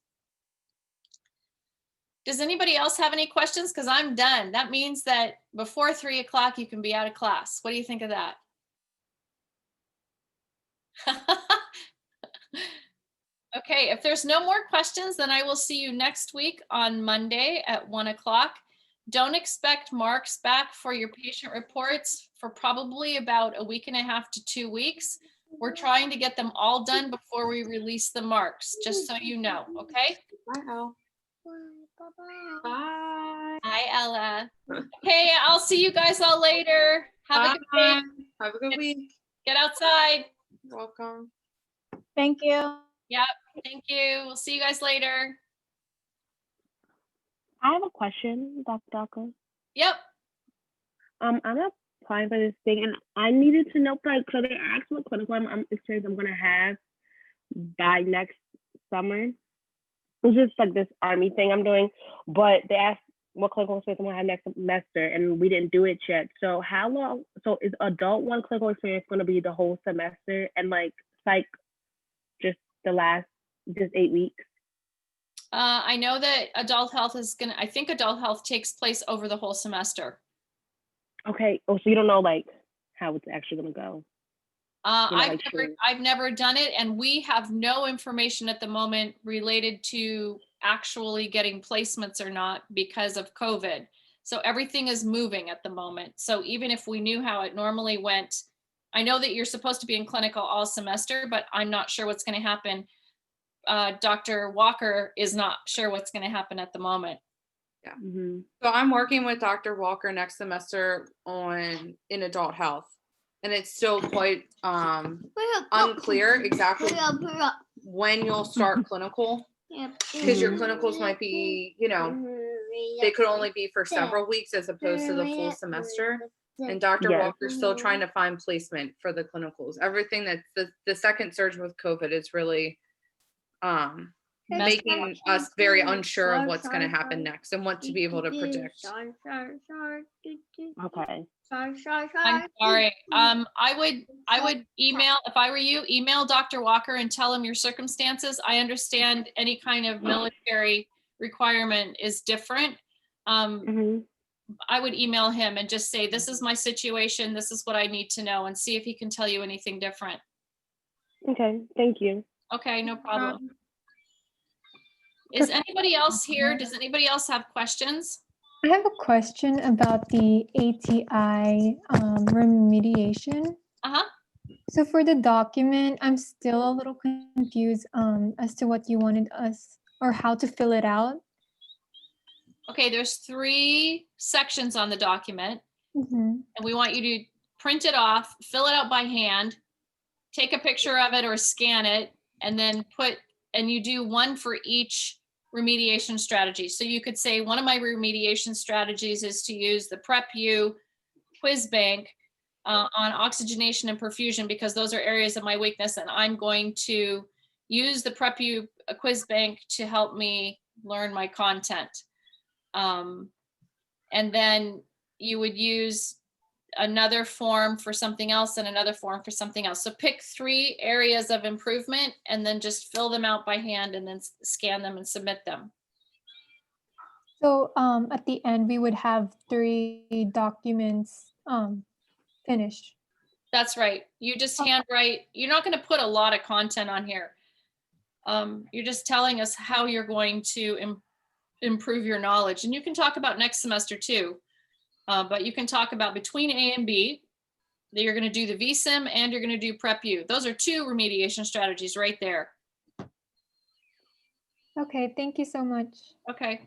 Does anybody else have any questions? Because I'm done. That means that before 3 o'clock, you can be out of class. What do you think of that? Okay, if there's no more questions, then I will see you next week on Monday at 1 o'clock. Don't expect marks back for your patient reports for probably about a week and a half to 2 weeks. We're trying to get them all done before we release the marks, just so you know, okay?
Bye, Elle. Bye.
Hi, Ella. Okay, I'll see you guys all later. Have a good day.
Have a good week.
Get outside.
You're welcome.
Thank you.
Yep, thank you. We'll see you guys later.
I have a question, Dr. Daka.
Yep.
I'm applying for this thing, and I needed to know, like, so they asked what clinical experience I'm gonna have by next summer. It's just like this Army thing I'm doing, but they asked what clinical experience I'm gonna have next semester, and we didn't do it yet. So how long? So is adult one clinical experience gonna be the whole semester, and like psych just the last 8 weeks?
I know that adult health is gonna, I think adult health takes place over the whole semester.
Okay. Oh, so you don't know like how it's actually gonna go?
I've never done it, and we have no information at the moment related to actually getting placements or not because of COVID. So everything is moving at the moment. So even if we knew how it normally went, I know that you're supposed to be in clinical all semester, but I'm not sure what's going to happen. Dr. Walker is not sure what's going to happen at the moment.
Yeah. Mm-hmm. So I'm working with Dr. Walker next semester in adult health, and it's still quite unclear exactly when you'll start clinical, because your clinicals might be, they could only be for several weeks as opposed to the full semester. And Dr.
Yes.
Walker's still trying to find placement for the clinicals. Everything that's the second surge with COVID is really making us very unsure of what's going to happen next and what to be able to predict.
Okay.
I'm sorry. I would email, if I were you, email Dr. Walker and tell him your circumstances. I understand any kind of military requirement is different. I would email him and just say, this is my situation. This is what I need to know, and see if he can tell you anything different.
Okay, thank you.
Okay, no problem. Is anybody else here? Does anybody else have questions?
I have a question about the ATI remediation. So for the document, I'm still a little confused as to what you wanted us or how to fill it out.
Okay, there's 3 sections on the document, and we want you to print it off, fill it out by hand, take a picture of it or scan it, and then and you do one for each remediation strategy. So you could say, one of my remediation strategies is to use the PrepU quiz bank on oxygenation and perfusion, because those are areas of my weakness, and I'm going to use the PrepU quiz bank to help me learn my content. And then you would use another form for something else and another form for something else. So pick 3 areas of improvement and then just fill them out by hand and then scan them and submit them.
So at the end, we would have 3 documents finished.
That's right. You just handwrite. You're not going to put a lot of content on here. You're just telling us how you're going to improve your knowledge. And you can talk about next semester too. But you can talk about between A and B, that you're going to do the VSIM and you're going to do PrepU. Those are 2 remediation strategies right there.
Okay, thank you so much.
Okay.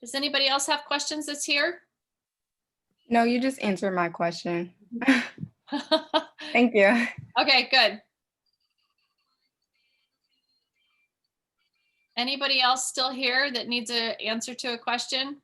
Does anybody else have questions that's here?
No, you just answered my question. Thank you.
Okay, good. Anybody else still here that needs an answer to a question?